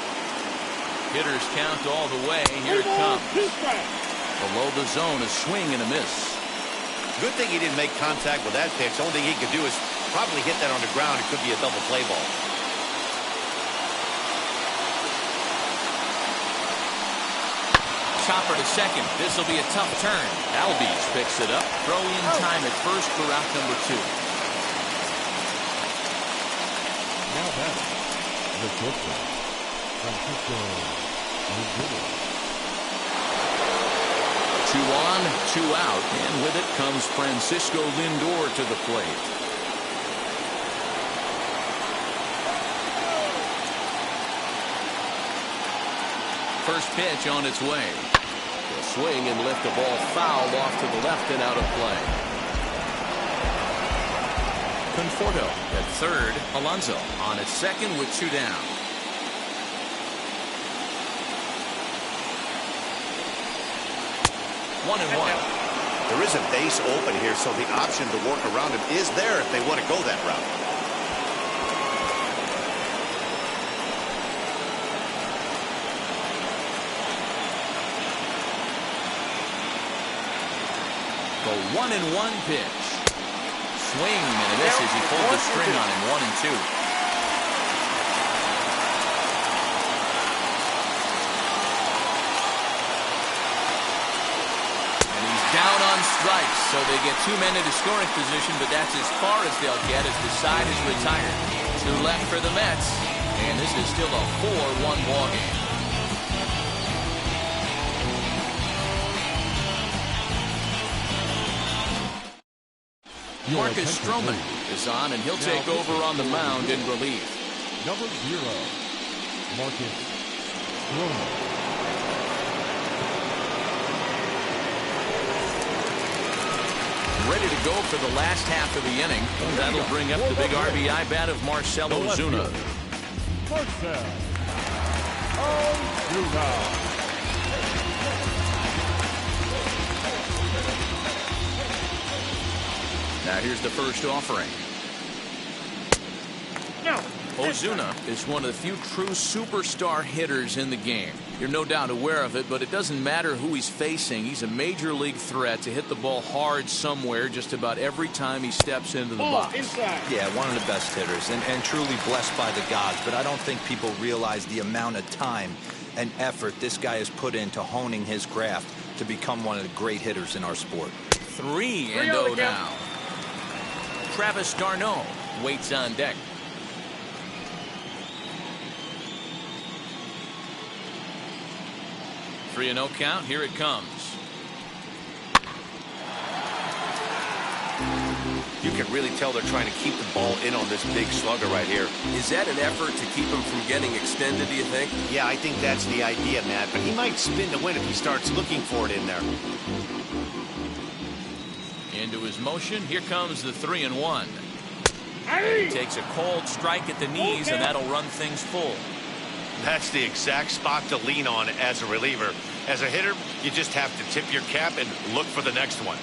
Hitters count all the way. Here it comes. Below the zone, a swing and a miss. Good thing he didn't make contact with that pitch. Only thing he could do is probably hit that on the ground. It could be a double play ball. Chopper to second. This will be a tough turn. Albies picks it up. Throw in time at first for out number 2. Now batting, the catcher, Francisco Lindor. 2 on, 2 out, and with it comes Francisco Lindor to the plate. First pitch on its way. He'll swing and lift the ball foul off to the left and out of play. Conforto at third. Alonso on at second with 2 down. One and one. There is a base open here, so the option to work around him is there if they want to go that route. The 1-1 pitch. Swing and a miss as he pulled the string on him. 1-2. Down on strikes, so they get 2 men into scoring position, but that's as far as they'll get as the side is retired. 2 left for the Mets, and this is still a 4-1 ball game. Marcus Stroman is on, and he'll take over on the mound in relief. Number 0, Marcus Stroman. Ready to go for the last half of the inning. That'll bring up the big RBI bat of Marcell Ozuna. Marcell Ozuna. Now here's the first offering. No. Ozuna is one of the few true superstar hitters in the game. You're no doubt aware of it, but it doesn't matter who he's facing. He's a major league threat to hit the ball hard somewhere just about every time he steps into the box. Inside. Yeah, one of the best hitters and truly blessed by the gods, but I don't think people realize the amount of time and effort this guy has put into honing his craft to become one of the great hitters in our sport. 3-0 now. Travis d'Arnaud waits on deck. 3-0 count. Here it comes. You can really tell they're trying to keep the ball in on this big slugger right here. Is that an effort to keep him from getting extended, do you think? Yeah, I think that's the idea, Matt. But he might spin to win if he starts looking for it in there. Into his motion. Here comes the 3-1. He takes a cold strike at the knees, and that'll run things full. That's the exact spot to lean on as a reliever. As a hitter, you just have to tip your cap and look for the next one.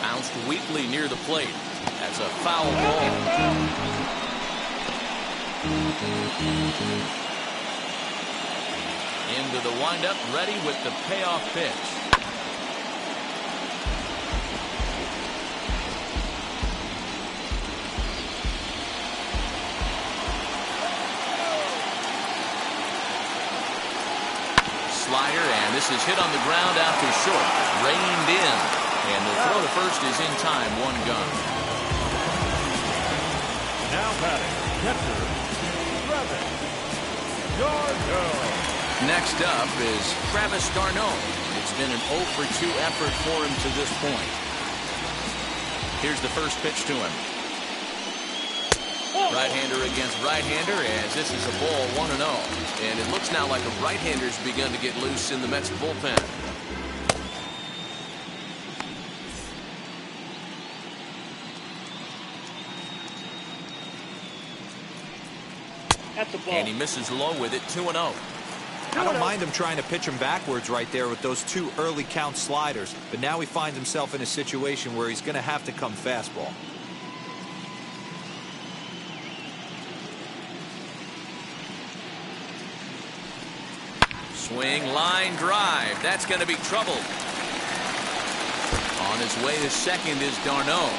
Bounced weakly near the plate. That's a foul ball. Into the windup, ready with the payoff pitch. Slider, and this is hit on the ground out to short. Reined in. And the throw to first is in time. 1 gun. Now batting, catcher, Travis d'Arnaud. Next up is Travis d'Arnaud. It's been an 0 for 2 effort for him to this point. Here's the first pitch to him. Right-hander against right-hander, as this is a ball 1-0. And it looks now like a right-hander's begun to get loose in the Mets bullpen. That's a ball. And he misses low with it, 2-0. I don't mind him trying to pitch him backwards right there with those 2 early count sliders, but now he finds himself in a situation where he's going to have to come fastball. Swing, line drive. That's going to be trouble. On his way to second is d'Arnaud.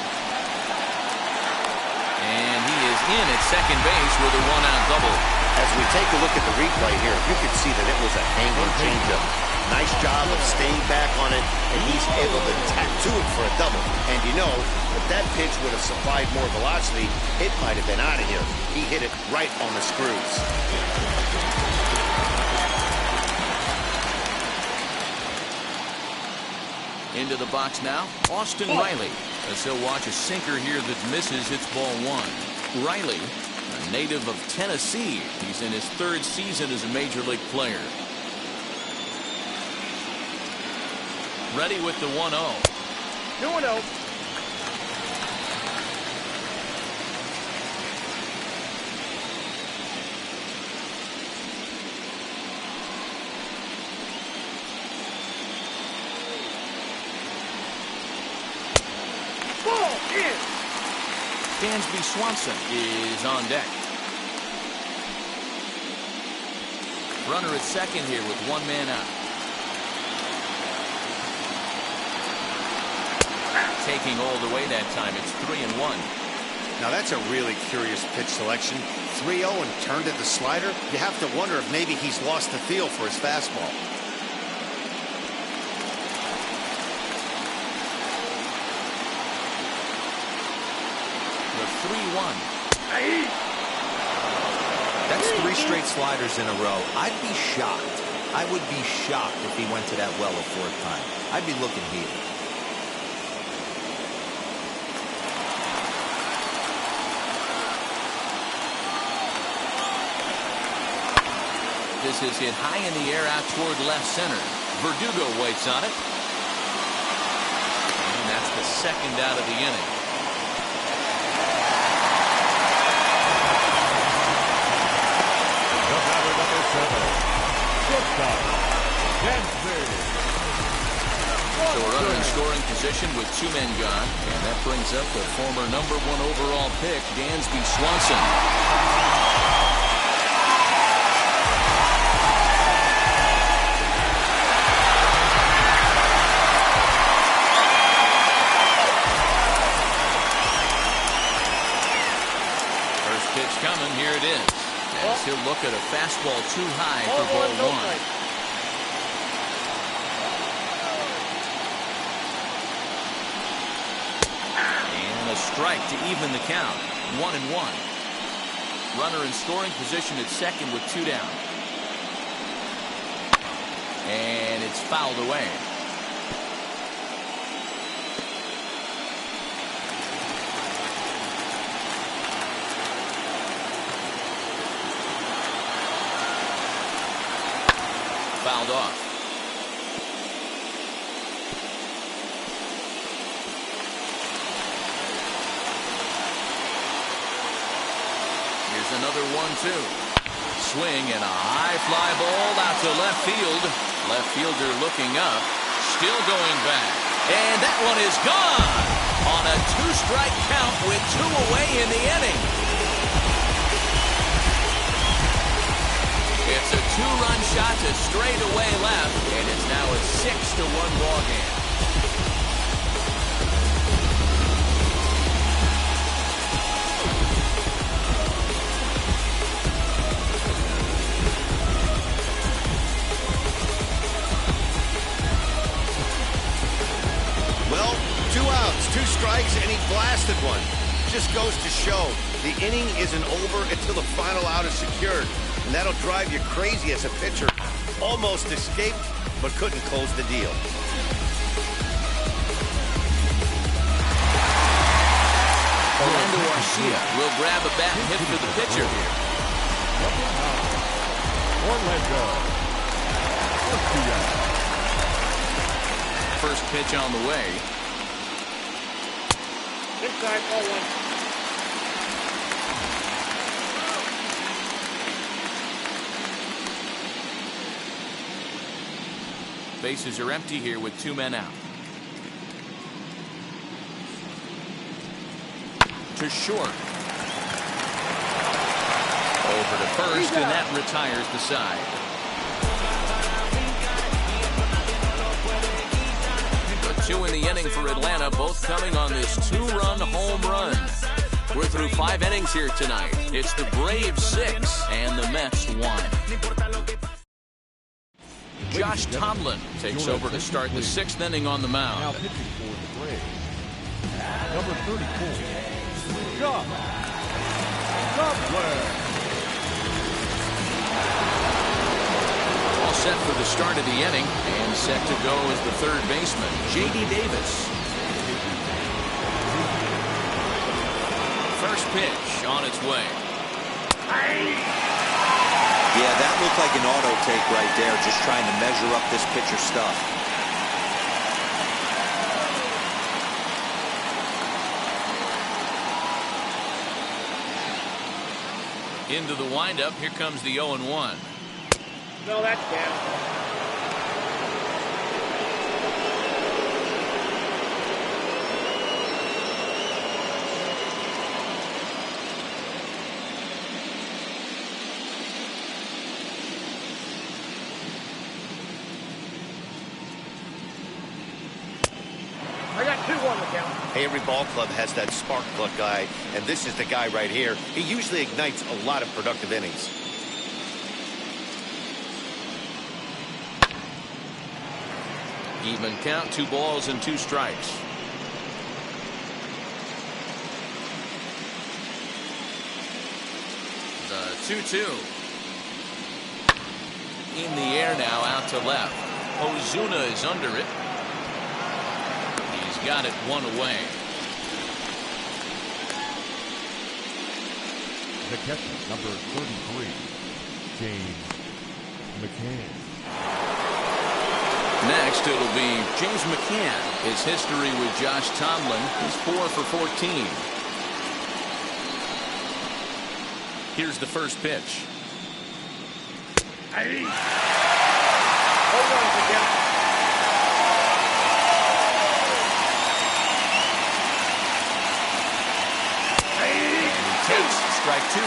And he is in at second base with a 1-out double. As we take a look at the replay here, you can see that it was a hanging changeup. Nice job of staying back on it, and he's able to tattoo it for a double. And you know, if that pitch would have supplied more velocity, it might have been out of here. He hit it right on the screws. Into the box now, Austin Riley. As he'll watch a sinker here that misses, it's ball 1. Riley, a native of Tennessee. He's in his 3rd season as a major league player. Ready with the 1-0. 2-0. Dansby Swanson is on deck. Runner at second here with 1 man out. Taking all the way that time. It's 3-1. Now that's a really curious pitch selection. 3-0 and turned at the slider. You have to wonder if maybe he's lost the feel for his fastball. The 3-1. That's 3 straight sliders in a row. I'd be shocked. I would be shocked if he went to that well a 4th time. I'd be looking here. This is hit high in the air out toward left center. Verdugo waits on it. And that's the 2nd out of the inning. The batter, number 7. Shortstop, Dansby. So a runner in scoring position with 2 men gone. And that brings up the former #1 overall pick, Dansby Swanson. Pitch coming. Here it is. As he'll look at a fastball too high for ball 1. And a strike to even the count. 1-1. Runner in scoring position at second with 2 down. And it's fouled away. Fouled off. Here's another 1-2. Swing and a high fly ball out to left field. Left fielder looking up. Still going back. And that one is gone on a 2-strike count with 2 away in the inning. It's a 2-run shot to straightaway left, and it's now a 6-1 ball game. Well, 2 outs, 2 strikes, and he blasted one. Just goes to show the inning isn't over until the final out is secured. And that'll drive you crazy as a pitcher. almost escaped, but couldn't close the deal. Orlando Garcia will grab a bat and hit for the pitcher. Orlando Garcia. First pitch on the way. Inside, 0-1. Bases are empty here with 2 men out. To short. Over to first, and that retires the side. The 2 in the inning for Atlanta, both coming on this 2-run home run. We're through 5 innings here tonight. It's the Braves 6 and the Mets 1. Josh Tomlin takes over to start the 6th inning on the Now mound. pitching for the Braves, number 34, Josh Tomlin. All set for the start of the inning, and set to go is the 3rd baseman, J.D. Davis. First pitch on its way. Yeah, that looked like an auto take right there, just trying to measure up this pitcher's stuff. Into the windup, here comes the 0-1. No, that's down. I got 2 on the count. Hey, every ball club has that spark plug guy, and this is the guy right here. He usually ignites a lot of productive innings. Even count, 2 balls and 2 strikes. The 2-2. In the air now, out to left. Ozuna is under it. He's got it 1 away. The catcher, number 33, James McCann. Next, it'll be James McCann. His history with Josh Tomlin is 4 for 14. Here's the first pitch. 0-1 again. Takes strike 2.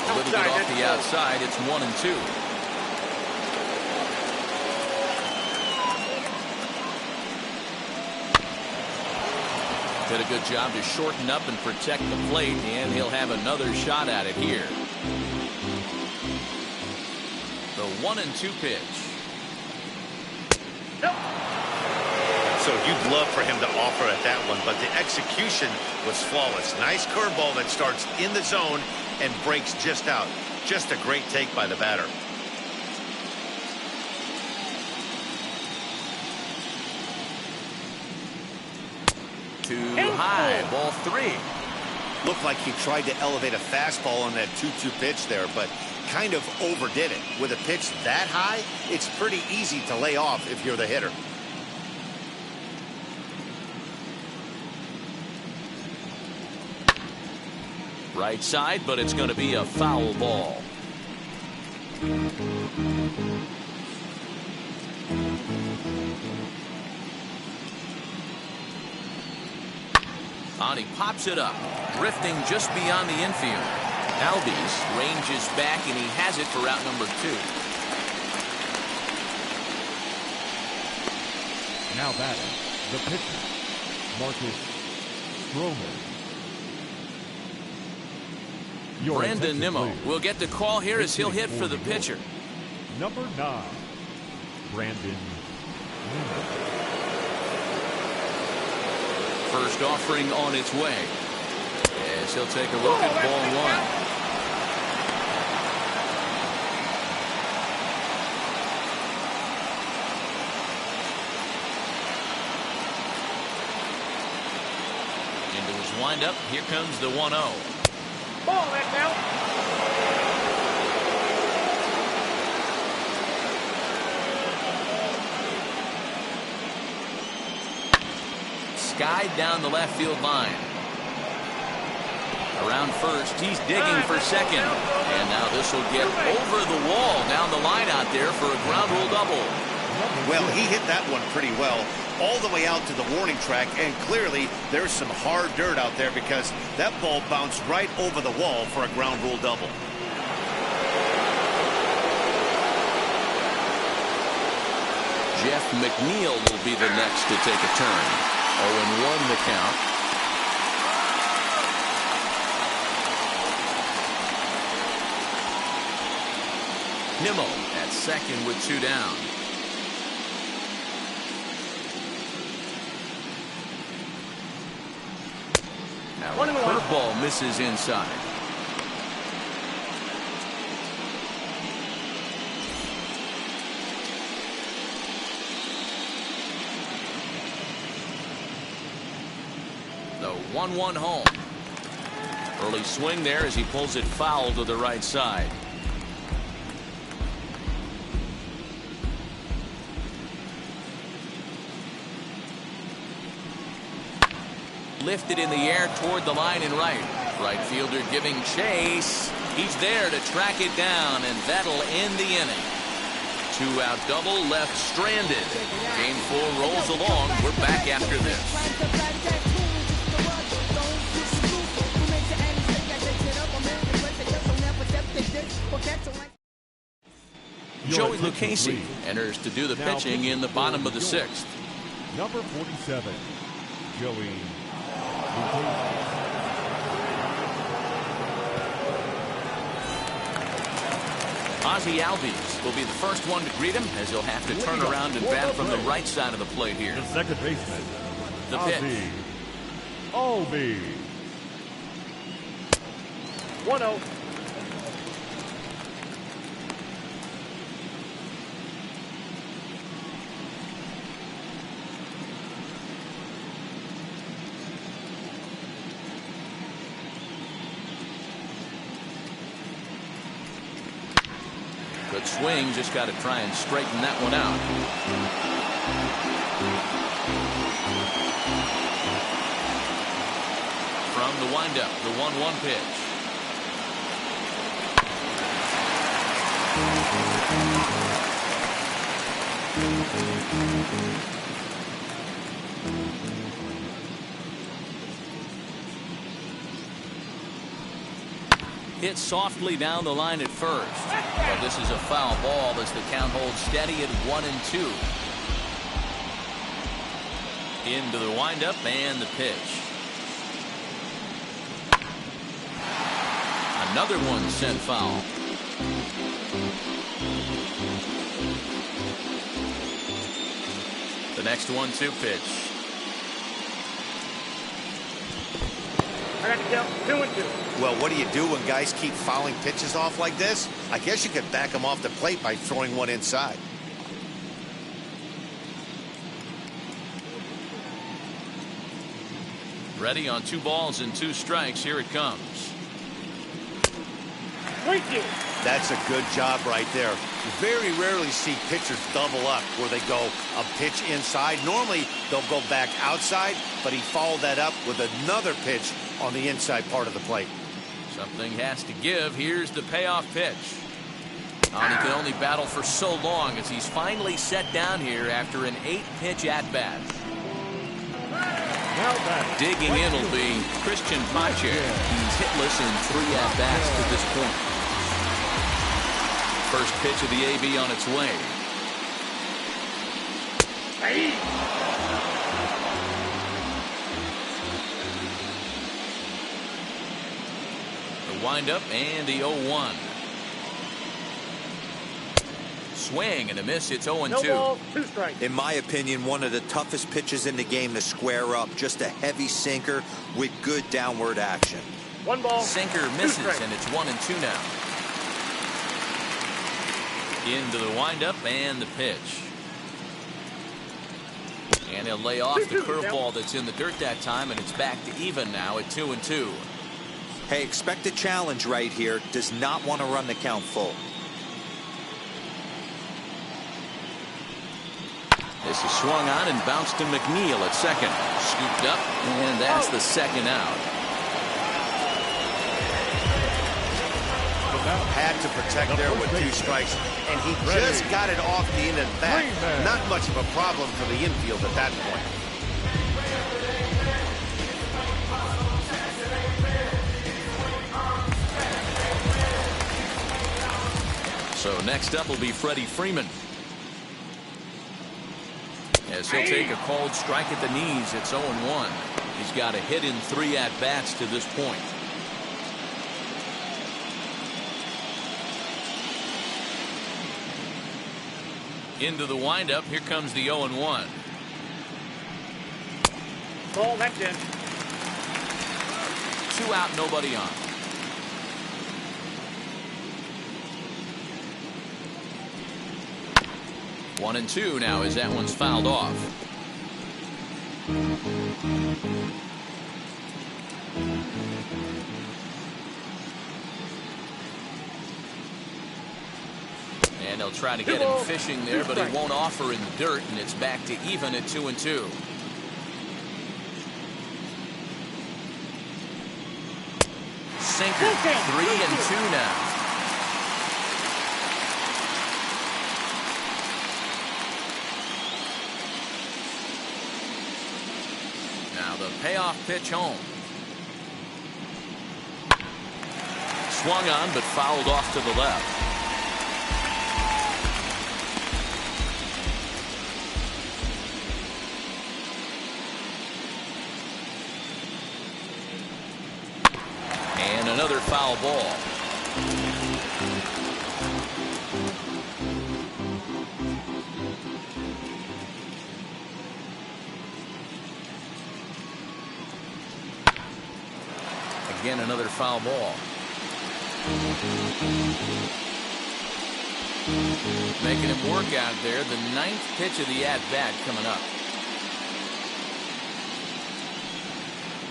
A little bit off the outside. It's 1-2. Did a good job to shorten up and protect the plate, and he'll have another shot at it here. The 1-2 pitch. So you'd love for him to offer at that one, but the execution was flawless. Nice curveball that starts in the zone and breaks just out. Just a great take by the batter. Too high, ball 3. Looked like he tried to elevate a fastball on that 2-2 pitch there, but kind of overdid it. With a pitch that high, it's pretty easy to lay off if you're the hitter. Right side, but it's going to be a foul ball. On he pops it up, drifting just beyond the infield. Albies ranges back, and he has it for out number 2. Now batting, the pitcher, Marcus Stroman. Brandon Nimmo will get the call here as he'll hit for the pitcher. Number 9, Brandon Nimmo. First offering on its way. As As he'll take a look at ball one. Into his windup. Here comes the 1-0. Ball, that count. Skied down the left field line. Around first, he's digging for second. And now this will get over the wall down the line out there for a ground rule double. Well, he hit that one pretty well all the way out to the warning track, and clearly there's some hard dirt out there because that ball bounced right over the wall for a ground rule double. Jeff McNeil will be the next to take a turn. 0-1 the count. Nimmo at second with 2 down. Now a curveball misses inside. The 1-1 home. Early swing there as he pulls it foul to the right side. Lifted in the air toward the line and right. Right fielder giving chase. He's there to track it down, and that'll end the inning. 2-out double left stranded. Game 4 rolls along. We're back after this. Joey Lucchese enters to do the pitching in the bottom of the 6th. Number 47, Joey Lucchese. Ozzie Albies will be the first one to greet him as he'll have to turn around and bat from the right side of the plate here. The second baseman, The pitch. Albies. 1-0. Good swing, just got to try and straighten that one out. From the windup, the 1-1 pitch. Hit softly down the line at first. But this is a foul ball as the count holds steady at 1-2. Into the windup and the pitch. Another one sent foul. The next 1-2 pitch. I got to count 2-2. Well, what do you do when guys keep fouling pitches off like this? I guess you could back them off the plate by throwing one inside. Ready on 2 balls and 2 strikes. Here it comes. Thank you. That's a good job right there. You very rarely see pitchers double up where they go a pitch inside. Normally they'll go back outside, but he followed that up with another pitch on the inside part of the plate. Something has to give. Here's the payoff pitch. And he can only battle for so long as he's finally set down here after an 8-pitch at-bat. Digging in will be Christian Pache. He's hitless in 3 at-bats to this point. First pitch of the AB on its way. The windup and the 0-1. Swing and a miss. It's 0-2. No ball, 2 strikes. In my opinion, one of the toughest pitches in the game to square up. Just a heavy sinker with good downward action. 1 ball. Sinker 2 misses, strikes. and it's 1-2 now. Into the windup and the pitch. And he'll lay off the curveball that's in the dirt that time, and it's back to even now at 2-2. Hey, expect a challenge right here. Does not want to run the count full. This is swung on and bounced to McNeil at second. Scooped up, and that's the second out. Had to protect there with 2 strikes, and he just got it off the end and back. Not much of a problem for the infield at that point. So next up will be Freddie Freeman. As he'll take a called strike at the knees, it's 0-1. He's got a hit in 3 at-bats to this point. Into the windup, here comes the 0-1. Ball, that's in. 2 out, nobody on. One and 2 now as that one's fouled off. And they'll try to get him fishing there, but he won't offer in the dirt, and it's back to even at 2-2. Sinker, 3-2 now. Now the payoff pitch home. Swung on, but fouled off to the left. And another foul ball. Again, another foul ball. Making him work out there. The 9th pitch of the at-bat coming up.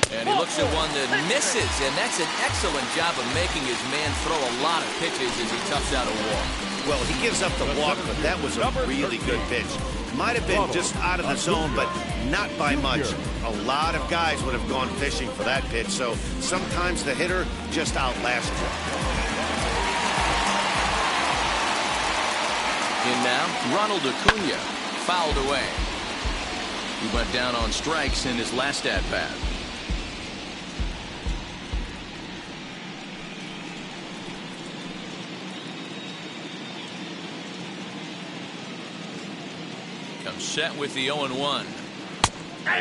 And he looks at one that misses, and that's an excellent job of making his man throw a lot of pitches as he toughs out a walk. Well, he gives up the walk, but that was a really good pitch. Might have been just out of the zone, but not by much. A lot of guys would have gone fishing for that pitch, so sometimes the hitter just outlasts you. In now, Ronald Acuna, fouled away. He went down on strikes in his last at-bat. Comes set with the 0-1.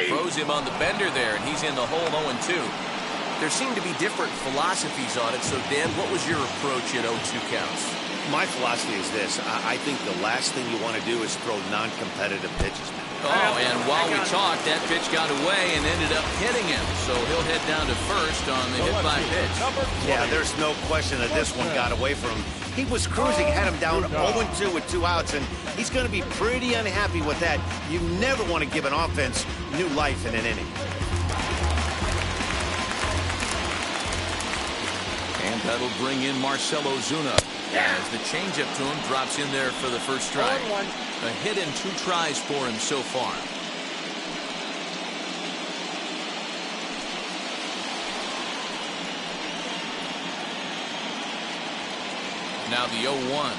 Throws him on the bender there, and he's in the hole 0-2. There seem to be different philosophies on it, so Dan, what was your approach at 0-2 counts? My philosophy is this. I think the last thing you want to do is throw non-competitive pitches. Oh, and while we talked, that pitch got away and ended up hitting him. So he'll head down to first on the hit by pitch. Yeah, there's no question that this one got away from him. He was cruising, had him down 0-2 with 2 outs, and he's going to be pretty unhappy with that. You never want to give an offense new life in an inning. And that'll bring in Marcell Ozuna. As the changeup to him drops in there for the first strike. A hit and 2 tries for him so far. Now the 0-1.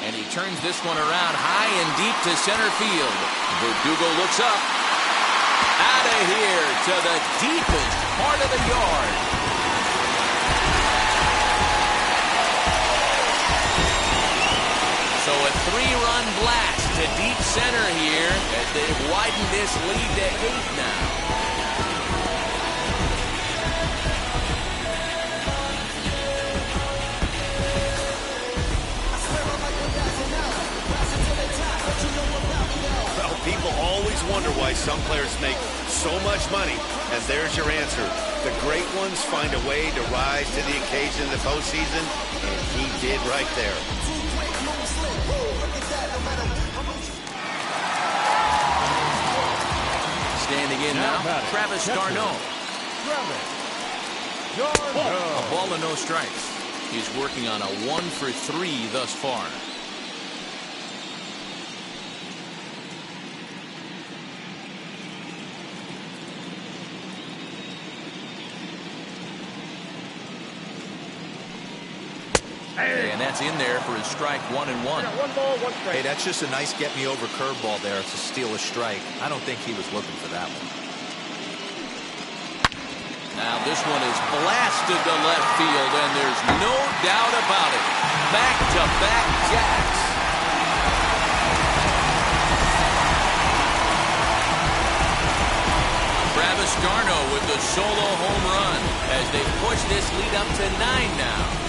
And he turns this one around high and deep to center field. Verdugo looks up. Out of here to the deepest part of the yard. So a 3-run blast to deep center here as they've widened this lead to 8 now. Well, people always always wonder why some players make so much money, and there's your answer. The great ones find a way to rise to the occasion in the postseason, and he did right there. Standing in now, Travis d'Arnaud. A ball and no strikes. He's working on a 1-for-3 thus far. And that's in there for his strike 1-1. 1 ball, 1 strike. Hey, that's just a nice get-me-over curveball there to steal a strike. I don't think he was looking for that one. Now this one is blasted to left field, and there's no doubt about it. Back-to-back jacks. Travis d'Arnaud with the solo home run as they push this lead up to 9 now.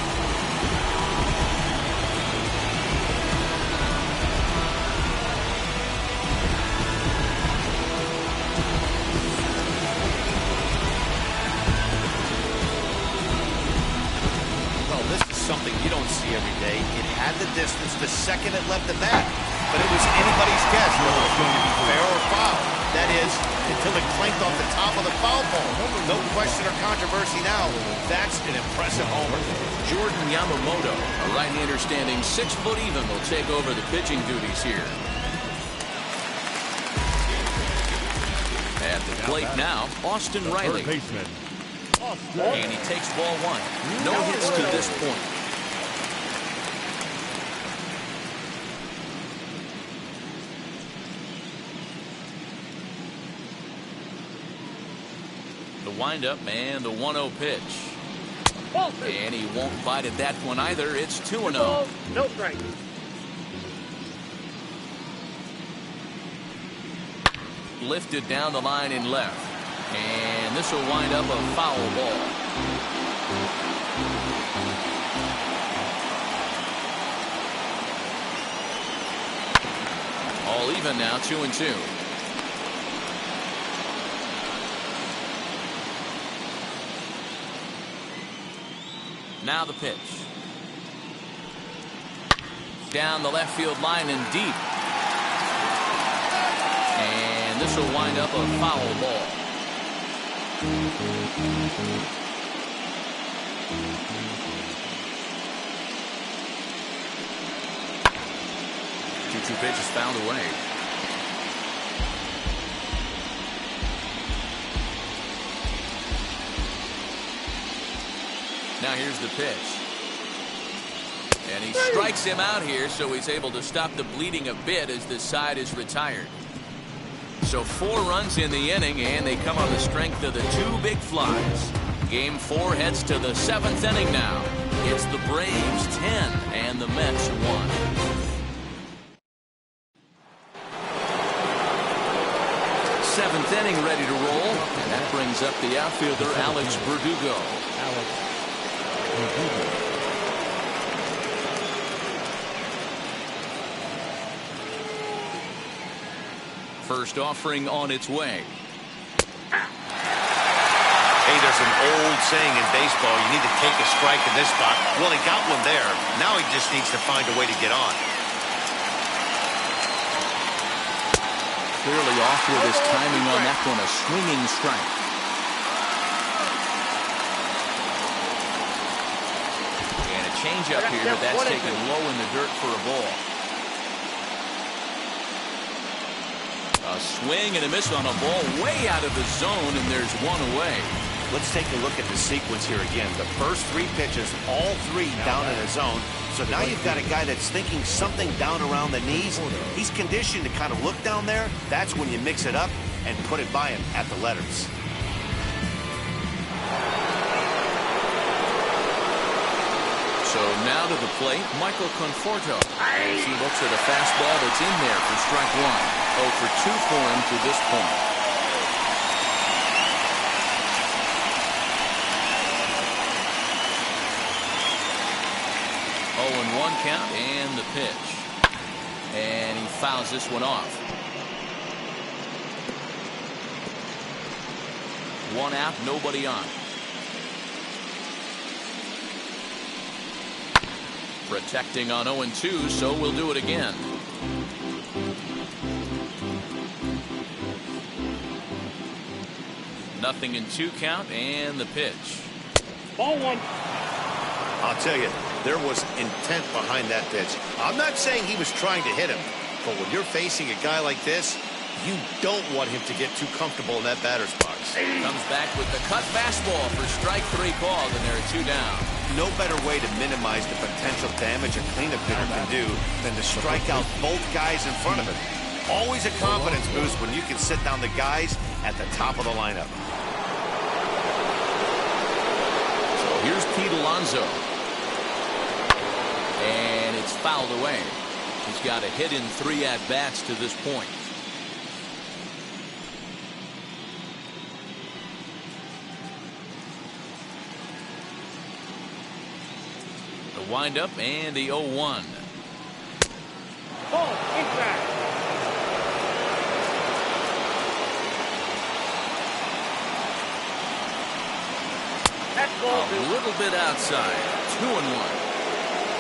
Something you don't see every day. It had the distance the second it left the bat, but it was anybody's guess whether it was going to be fair or foul. That is, until it clanked off the top of the foul pole. No question or controversy now. That's an impressive homer. Jordan Yamamoto, a right-hander standing 6 foot even, will take over the pitching duties here. At the plate now, Austin Riley. And he takes ball 1. No hits to this point. The windup and the 1-0 pitch. And he won't bite at that one either. It's 2-0. No strike. Lifted down the line in left. And this will wind up a foul ball. All even now, 2-2. Now the pitch. Down the left field line and deep. And this will wind up a foul ball. 2-2 pitch is found away. Now here's the pitch. And he strikes him out here, so he's able to stop the bleeding a bit as this side is retired. So 4 runs in the inning, and they come on the strength of the 2 big flies. Game 4 heads to the 7th inning now. It's the Braves 10 and the Mets 1. Seventh inning ready to roll, and that brings up the outfielder Alex Verdugo. First offering on its way. Hey, there's an old saying in baseball, you need to take a strike in this spot. Well, he got one there. Now he just needs to find a way to get on. Clearly off with his timing on that one, a swinging strike. And a changeup here, but that's taken low in the dirt for a ball. A swing and a miss on a ball way out of the zone, and there's one away. Let's take a look at the sequence here again. The first 3 pitches, all 3 down in the zone. So now you've got a guy that's thinking something down around the knees. He's conditioned to kind of look down there. That's when you mix it up and put it by him at the letters. So now to the plate, Michael Conforto. He looks at a fastball that's in there for strike 1. 0 for 2 for him to this point. Oh, 1 count and the pitch. And he fouls this one off. One out, nobody on. Protecting on 0-2, so we'll do it again. Nothing in 2 count, and the pitch. Ball 1. I'll tell you, there was intent behind that pitch. I'm not saying he was trying to hit him, but when you're facing a guy like this, you don't want him to get too comfortable in that batter's box. Comes back with the cut fastball for strike 3 called, and there are 2 down. No better way to minimize the potential damage a cleanup hitter can do than to strike out both guys in front of him. Always a confidence boost when you can sit down the guys at the top of the lineup. So here's Pete Alonso. And it's fouled away. He's got a hit in 3 at-bats to this point. The windup and the 0-1. Ball, impact. That's ball 2. A little bit outside. 2-1.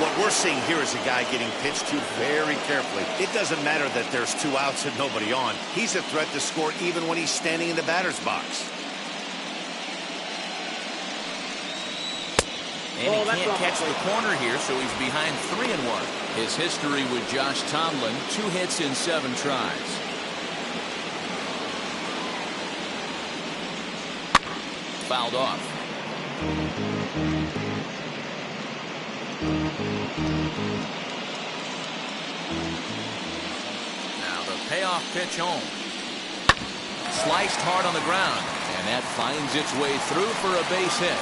What we're seeing here is a guy getting pitched to very carefully. It doesn't matter that there's 2 outs and nobody on. He's a threat to score even when he's standing in the batter's box. And he can't catch the corner here, so he's behind 3-1. His history with Josh Tomlin, 2 hits in 7 tries. Fouled off. Now the payoff pitch home. Sliced hard on the ground, and that finds its way through for a base hit.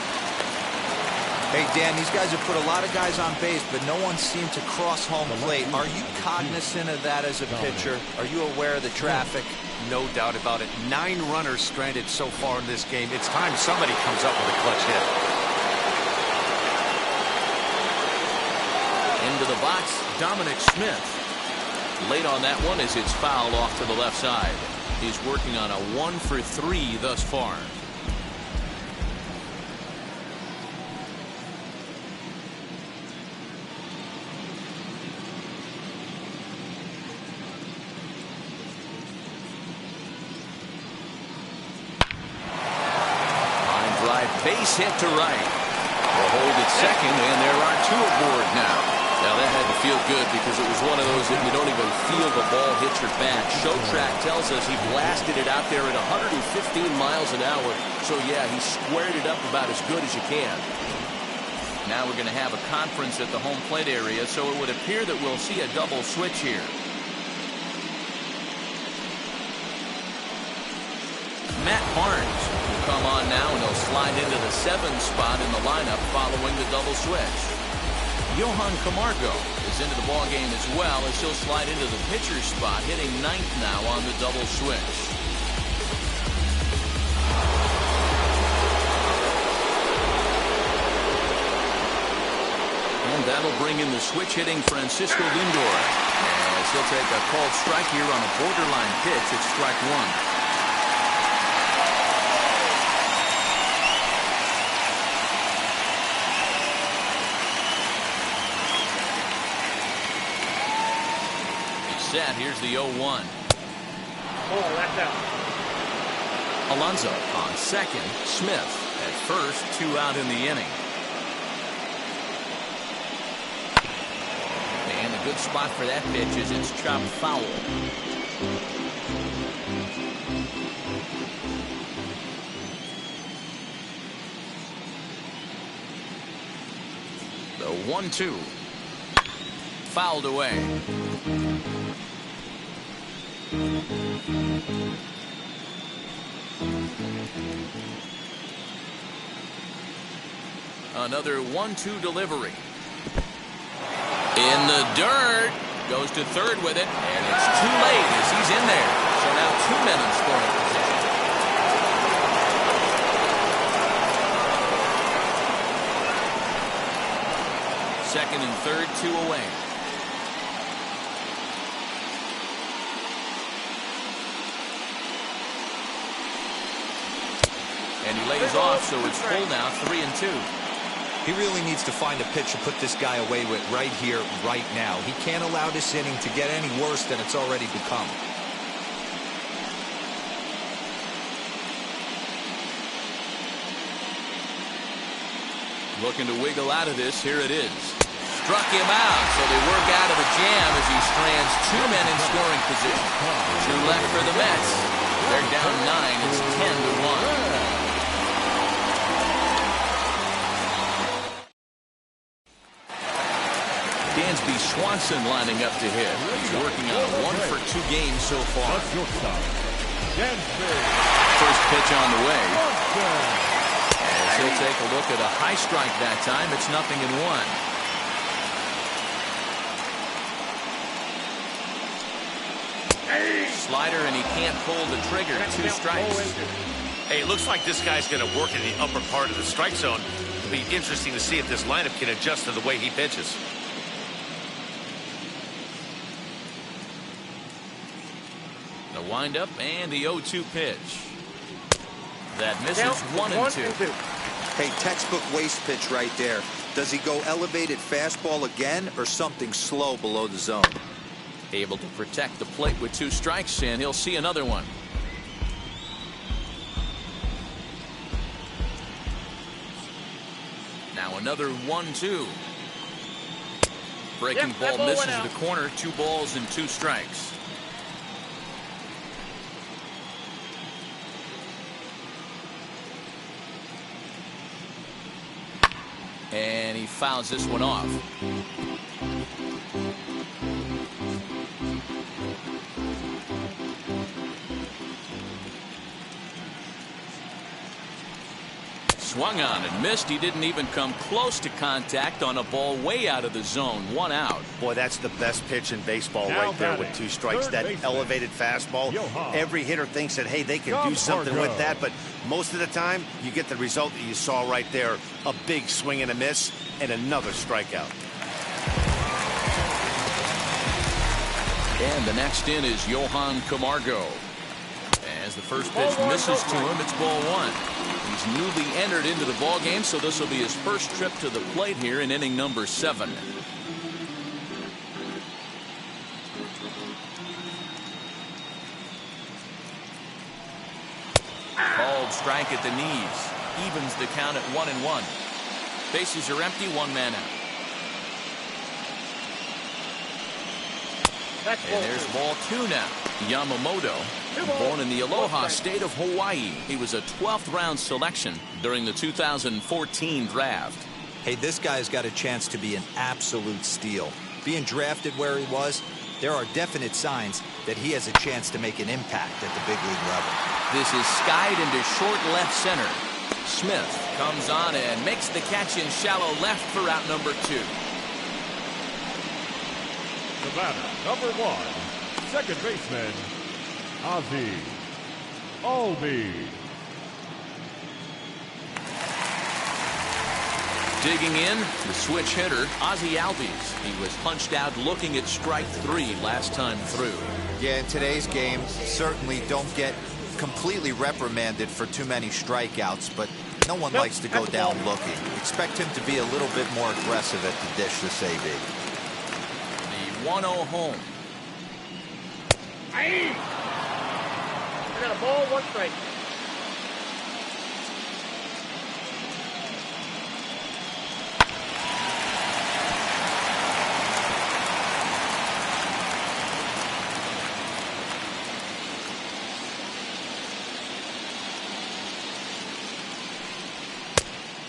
Hey, Dan, these guys have put a lot of guys on base, but no one seemed to cross home plate. Are you cognizant of that as a pitcher? Are you aware of the traffic? No doubt about it. 9 runners stranded so far in this game. It's time somebody comes up with a clutch hit. Into the box, Dominic Smith. Late on that one as it's fouled off to the left side. He's working on a 1-for-3 thus far. Base hit to right. They'll hold at second, and there are 2 aboard now. Now that had to feel good because it was one of those that you don't even feel the ball hit your bat. Show Track tells us he blasted it out there at 115 miles an hour. So yeah, he squared it up about as good as you can. Now we're going to have a conference at the home plate area, so it would appear that we'll see a double switch here. Matt Barnes will come on now, and he'll slide into the 7th spot in the lineup following the double switch. Johan Camargo is into the ballgame as well, as he'll slide into the pitcher's spot, hitting 9th now on the double switch. And that'll bring in the switch-hitting Francisco Lindor, as he'll take a called strike here on a borderline pitch at strike 1. Set. Here's the 0-1. Ball, that's out. Alonso on second. Smith at first. 2 out in the inning. And a good spot for that pitch is it's chopped foul. The 1-2. Fouled away. Another 1-2 delivery. In the dirt. Goes to third with it. And it's too late as he's in there. So now 2 men in scoring position. Second and third, 2 away. And he lays off, so it's full now, 3-2. He really needs to find a pitch to put this guy away with right here, right now. He can't allow this inning to get any worse than it's already become. Looking to wiggle out of this. Here it is. Struck him out, so they work out of a jam as he strands two men in scoring position. Two left for the Mets. They're down 9. It's 10-1. Dansby Swanson lining up to hit. He's working on a 1-for-2 game so far. First pitch on the way. As he'll take a look at a high strike that time. It's 0-1. Slider, and he can't pull the trigger. 2 strikes. Hey, it looks like this guy's going to work in the upper part of the strike zone. It'll be interesting to see if this lineup can adjust to the way he pitches. The windup and the 0-2 pitch. That misses 1-2. Hey, textbook waste pitch right there. Does he go elevated fastball again or something slow below the zone? Able to protect the plate with 2 strikes, and he'll see another one. Now another 1-2. Breaking ball misses the corner. 2 balls and 2 strikes. And he fouls this one off. Swung on and missed. He didn't even come close to contact on a ball way out of the zone. 1 out. Boy, that's the best pitch in baseball right there with 2 strikes. That elevated fastball. Every hitter thinks that, hey, they can do something with that, but most of the time you get the result that you saw right there. A big swing and a miss and another strikeout. And the next in is Johan Camargo. As the first pitch misses to him, it's ball 1. He's newly entered into the ball game, so this will be his first trip to the plate here in inning number 7. Called strike at the knees. Evens the count at 1-1. Bases are empty, 1 man out. And there's ball 2 now. Yamamoto, born in the Aloha state of Hawaii. He was a 12th round selection during the 2014 draft. Hey, this guy's got a chance to be an absolute steal. Being drafted where he was, there are definite signs that he has a chance to make an impact at the big league level. This is skied into short left center. Smith comes on and makes the catch in shallow left for out number 2. The batter, number 1, second baseman, Ozzie Albies. Digging in, the switch hitter, Ozzie Albies. He was punched out looking at strike 3 last time through. Yeah, in today's game, certainly don't get completely reprimanded for too many strikeouts, but no one likes to go down looking. Expect him to be a little bit more aggressive at the dish this AB. 1-0 home. I got a ball, 1 strike.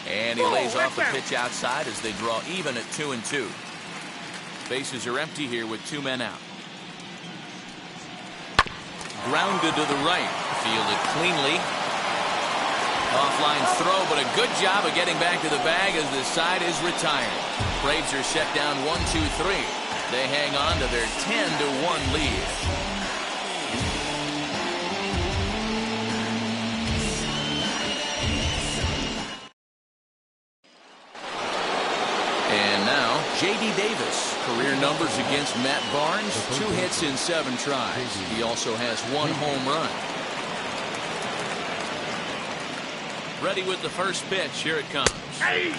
And he lays off a pitch outside as they draw even at 2-2. Bases are empty here with 2 men out. Grounded to the right. Fielded cleanly. Offline throw, but a good job of getting back to the bag as the side is retired. Braves are set down 1-2-3. They hang on to their 10-1 lead. And now, J.D. Davis. Career numbers against Matt Barnes, 2 hits in 7 tries. He also has 1 home run. Ready with the first pitch. Here it comes. Hey,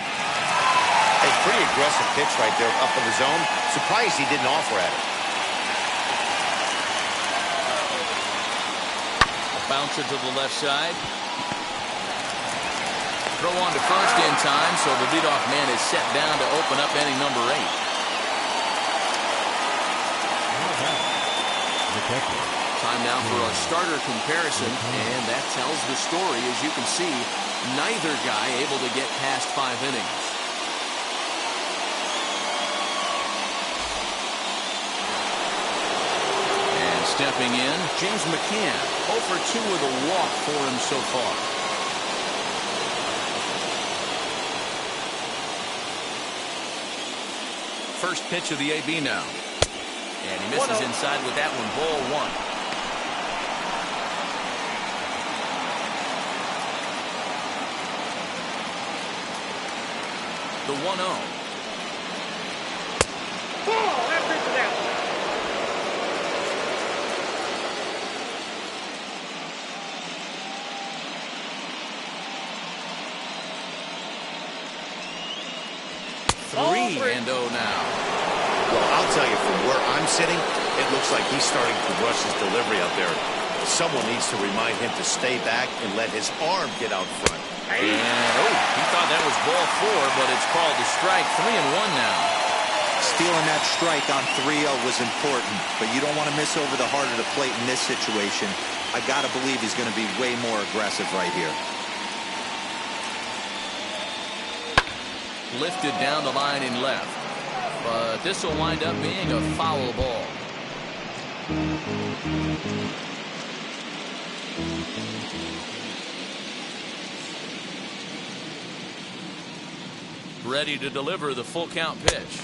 pretty aggressive pitch right there up in the zone. Surprised he didn't offer at it. Bouncer to the left side. Throw on to first in time, so the leadoff man is set down to open up inning number 8. Time now for our starter comparison, and that tells the story. As you can see, neither guy able to get past 5 innings. And stepping in, James McCann, 0 for 2 with a walk for him so far. First pitch of the AB now. And he misses inside with that one. Ball 1. The 1-0. Ball after it's out. Three and 0 now. Well, I'll tell you, from where I'm sitting, it looks like he's starting to rush his delivery out there. Someone needs to remind him to stay back and let his arm get out front. And he thought that was ball 4, but it's called a strike. 3-1 now. Stealing that strike on 3-0 was important, but you don't want to miss over the heart of the plate in this situation. I got to believe he's going to be way more aggressive right here. Lifted down the line in left, but this will wind up being a foul ball. Ready to deliver the full count pitch.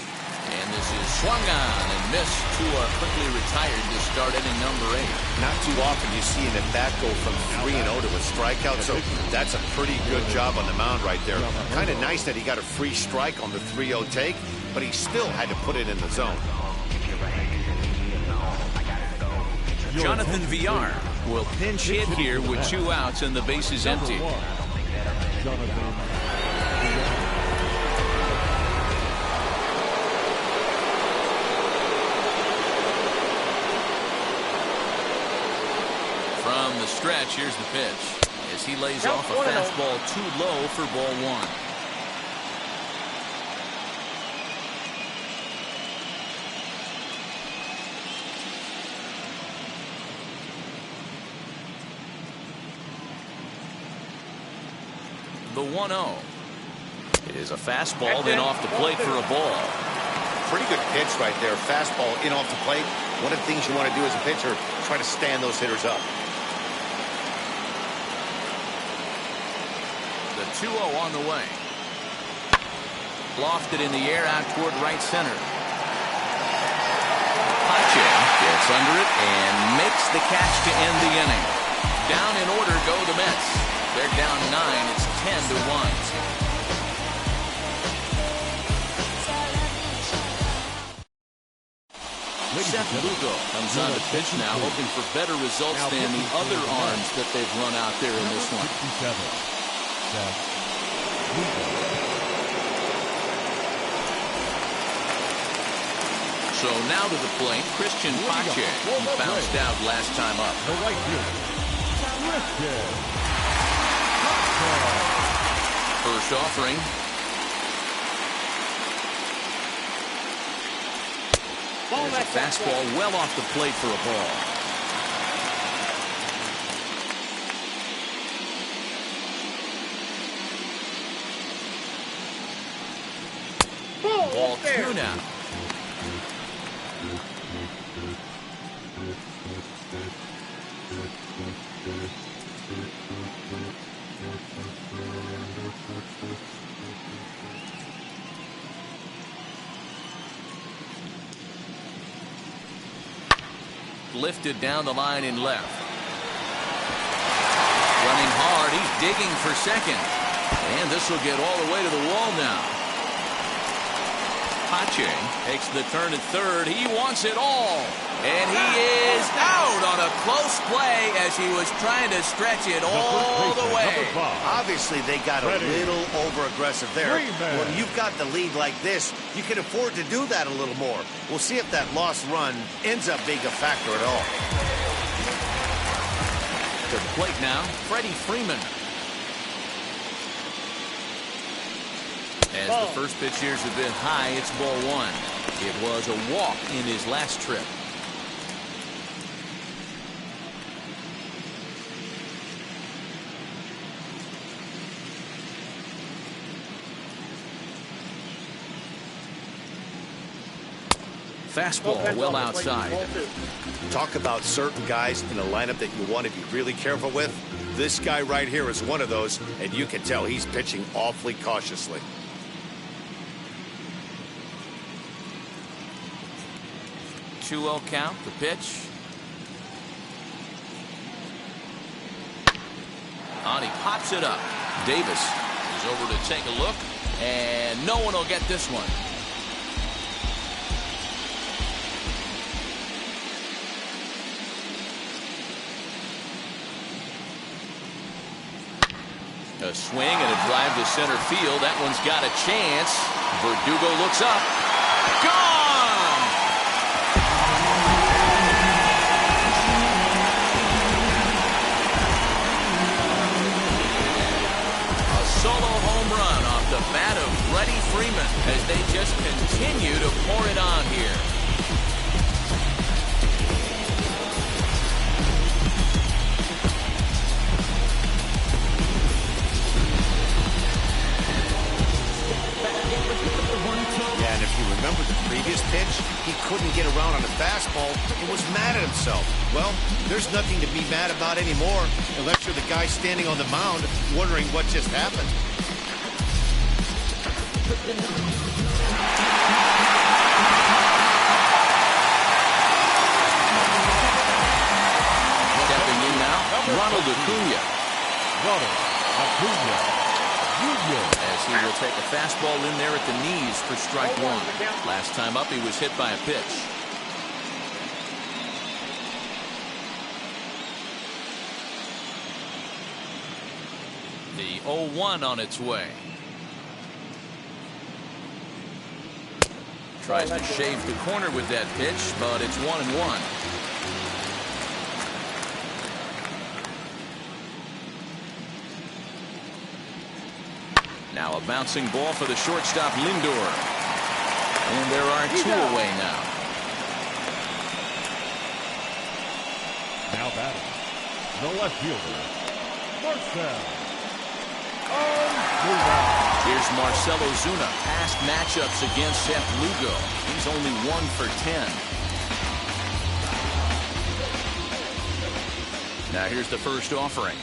And this is swung on and missed to quickly retired to start inning number 8. Not too often you see an at-bat go from 3-0 to a strikeout, so that's a pretty good job on the mound right there. Kind of nice that he got a free strike on the 3-0 take, but he still had to put it in the zone. Jonathan Villar will pinch hit here with 2 outs and the bases empty. From the stretch, here's the pitch. As he lays off a fastball too low for ball 1. The 1-0 is a fastball then off the plate for a ball. Pretty good pitch right there. Fastball in off the plate. One of the things you want to do as a pitcher, try to stand those hitters up. The 2-0 on the way. Lofted in the air out toward right center. Pache gets under it and makes the catch to end the inning. Down in order go the Mets. They're down 9. It's 10-1. Seth Lugo comes on to pitch now, hoping for better results than the other arms that they've run out there in this one. So now to the plate, Christian Pache. He bounced out last time up. First offering. There's a fastball well off the plate for a ball. Ball 2 now. Lifted down the line in left. Running hard. He's digging for second. And this will get all the way to the wall now. Pache takes the turn at third. He wants it all. And he is out on a close play as he was trying to stretch it all the way. Obviously, they got a little over-aggressive there. When you've got the lead like this, you can afford to do that a little more. We'll see if that lost run ends up being a factor at all. To the plate now, Freddie Freeman. As the first pitch here's a bit high, it's ball one. It was a walk in his last trip. Fastball well outside. Talk about certain guys in a lineup that you want to be really careful with. This guy right here is one of those, and you can tell he's pitching awfully cautiously. 2-0 count, the pitch. On, he pops it up. Davis is over to take a look, and no one will get this one. A swing and a drive to center field. That one's got a chance. Verdugo looks up. Gone! A solo home run off the bat of Freddie Freeman as they just continue to pour it on here. Remember the previous pitch? He couldn't get around on the fastball and was mad at himself. Well, there's nothing to be mad about anymore unless you're the guy standing on the mound wondering what just happened. Stepping in now, Ronald Acuna. As he will take a fastball in there at the knees for strike one. Last time up, he was hit by a pitch. The 0-1 on its way. Tries to shave the corner with that pitch, but it's 1-1. Now a bouncing ball for the shortstop Lindor. And there are two away now. Now batting, the left fielder, Marcell. Here's Marcell Ozuna. Past matchups against Seth Lugo. He's only 1 for 10. Now here's the first offering.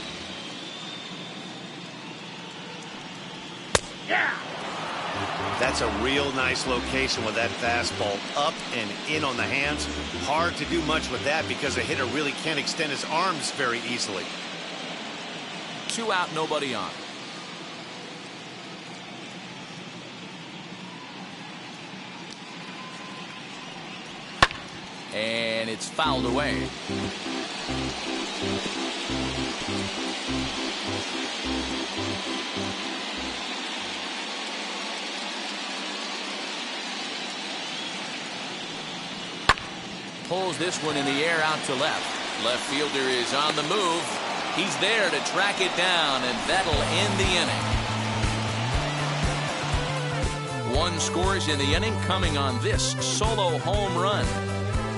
That's a real nice location with that fastball up and in on the hands. Hard to do much with that because a hitter really can't extend his arms very easily. 2 out, nobody on. And it's fouled away. Pulls this one in the air out to left. Left fielder is on the move. He's there to track it down, and that'll end the inning. 1 scores in the inning coming on this solo home run.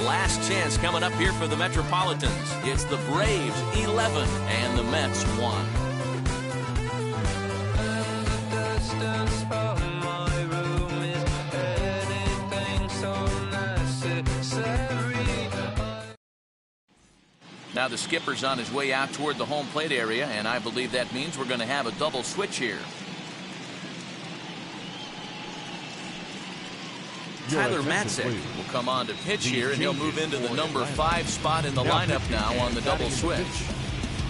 Last chance coming up here for the Metropolitans. It's the Braves 11 and the Mets 1. Now the skipper's on his way out toward the home plate area, and I believe that means we're going to have a double switch here. Tyler Matzek will come on to pitch here, and he'll move into the number 5 spot in the lineup now on the double switch.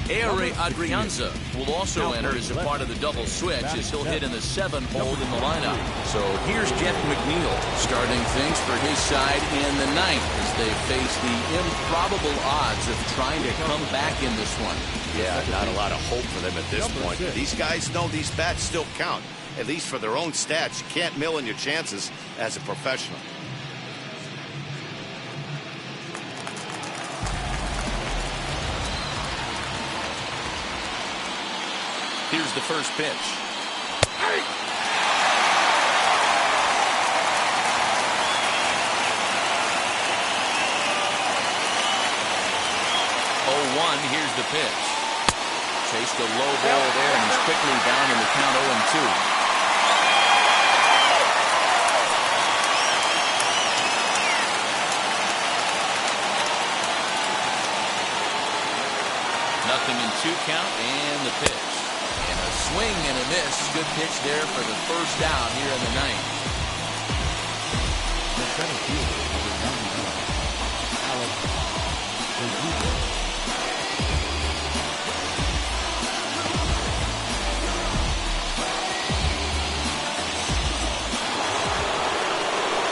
Aire Adrianza will also enter as a part of the double switch as he'll hit in the 7th hole in the lineup. So here's Jeff McNeil starting things for his side in the 9th as they face the improbable odds of trying to come back in this one. Yeah, not a lot of hope for them at this point. These guys know these bats still count, at least for their own stats. You can't mill in your chances as a professional. Here's the first pitch. Hey! 0-1, here's the pitch. Chased a low ball there, and he's quickly down in the count 0-2. Nothing in 2 count, and the pitch. And a swing and a miss. Good pitch there for the first out here in the 9th. The center fielder, number 99, Alex Verdugo.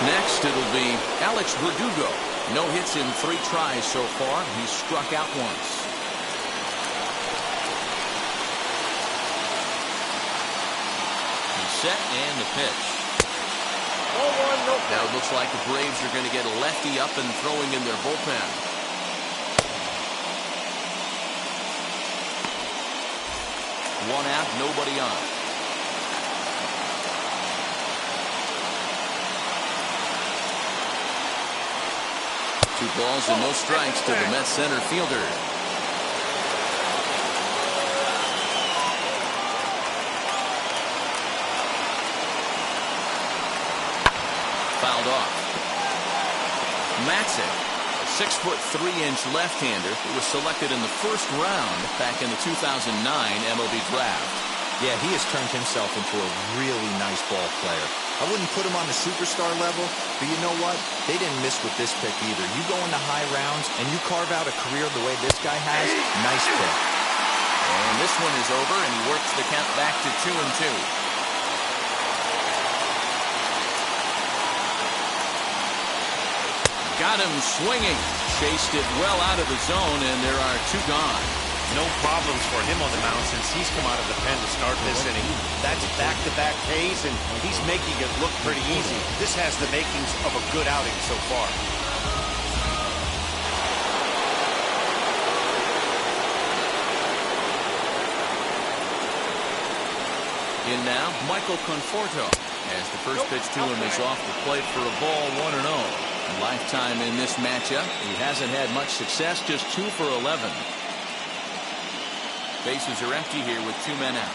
Next, it'll be Alex Verdugo. No hits in 3 tries so far. He's struck out once. Set and the pitch. 0-1, no. Now it looks like the Braves are going to get a lefty up and throwing in their bullpen. One out, nobody on. Two balls and no strikes to the Mets center fielder. Fouled off. Matzik, a 6'3" left-hander who was selected in the 1st round back in the 2009 MLB draft. Yeah, he has turned himself into a really nice ball player. I wouldn't put him on the superstar level, but you know what? They didn't miss with this pick either. You go into high rounds and you carve out a career the way this guy has, nice pick. And this one is over, and he works the count back to 2-2. Got him swinging. Chased it well out of the zone, and there are 2 gone. No problems for him on the mound since he's come out of the pen to start this inning. That's back-to-back Ks, and he's making it look pretty easy. This has the makings of a good outing so far. In now, Michael Conforto, as the first pitch to him is off the plate for a ball, 1-0. Lifetime in this matchup. He hasn't had much success, just 2 for 11. Bases are empty here with 2 men out.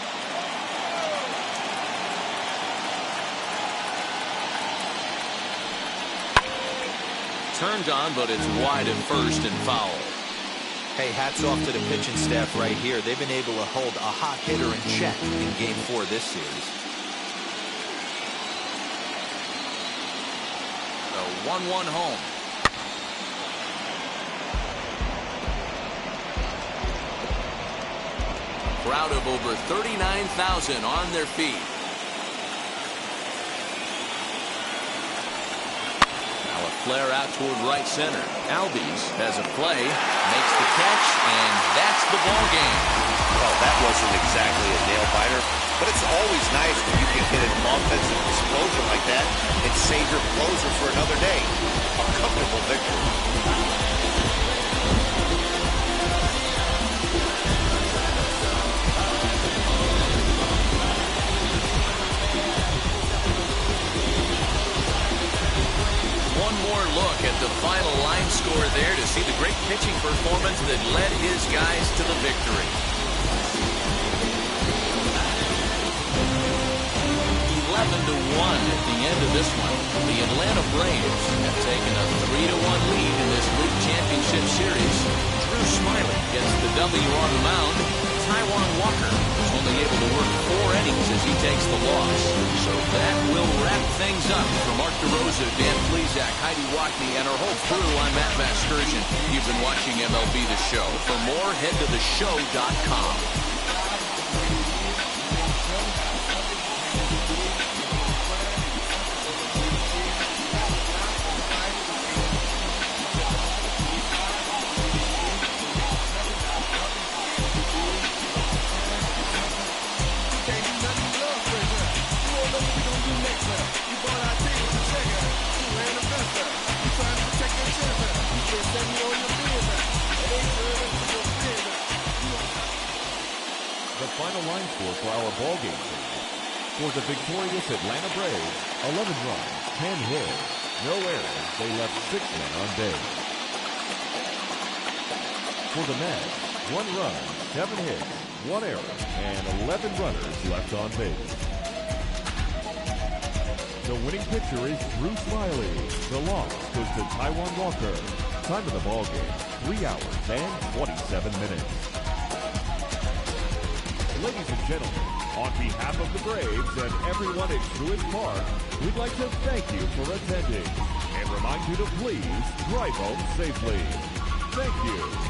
Turned on, but it's wide at first and foul. Hey, hats off to the pitching staff right here. They've been able to hold a hot hitter in check in Game 4 this series. A 1-1 home. A crowd of over 39,000 on their feet. Now a flare out toward right center. Albies has a play, makes the catch, and that's the ball game. Well, that wasn't exactly a nail-biter, but it's always nice when you can hit an offensive explosion like that and save your closer for another day. A comfortable victory. One more look at the final line score there to see the great pitching performance that led his guys to the victory. 11-1 at the end of this one. The Atlanta Braves have taken a 3-1 lead in this league championship series. Drew Smyly gets the W on the mound. Taijuan Walker was only able to work 4 innings as he takes the loss. So that will wrap things up. For Mark DeRosa, Dan Plesac, Heidi Watney, and our whole crew, I'm Matt Vasgersian. You've been watching MLB The Show. For more, head to theshow.com. The final line score for our ballgame tonight. For the victorious Atlanta Braves, 11 runs, 10 hits, no errors. They left 6 men on base. For the Mets, 1 run, 7 hits, 1 error, and 11 runners left on base. The winning pitcher is Drew Smiley. The loss goes to Taijuan Walker. Time of the ballgame, 3 hours and 27 minutes. Ladies and gentlemen, on behalf of the Braves and everyone at Truist Park, we'd like to thank you for attending and remind you to please drive home safely. Thank you.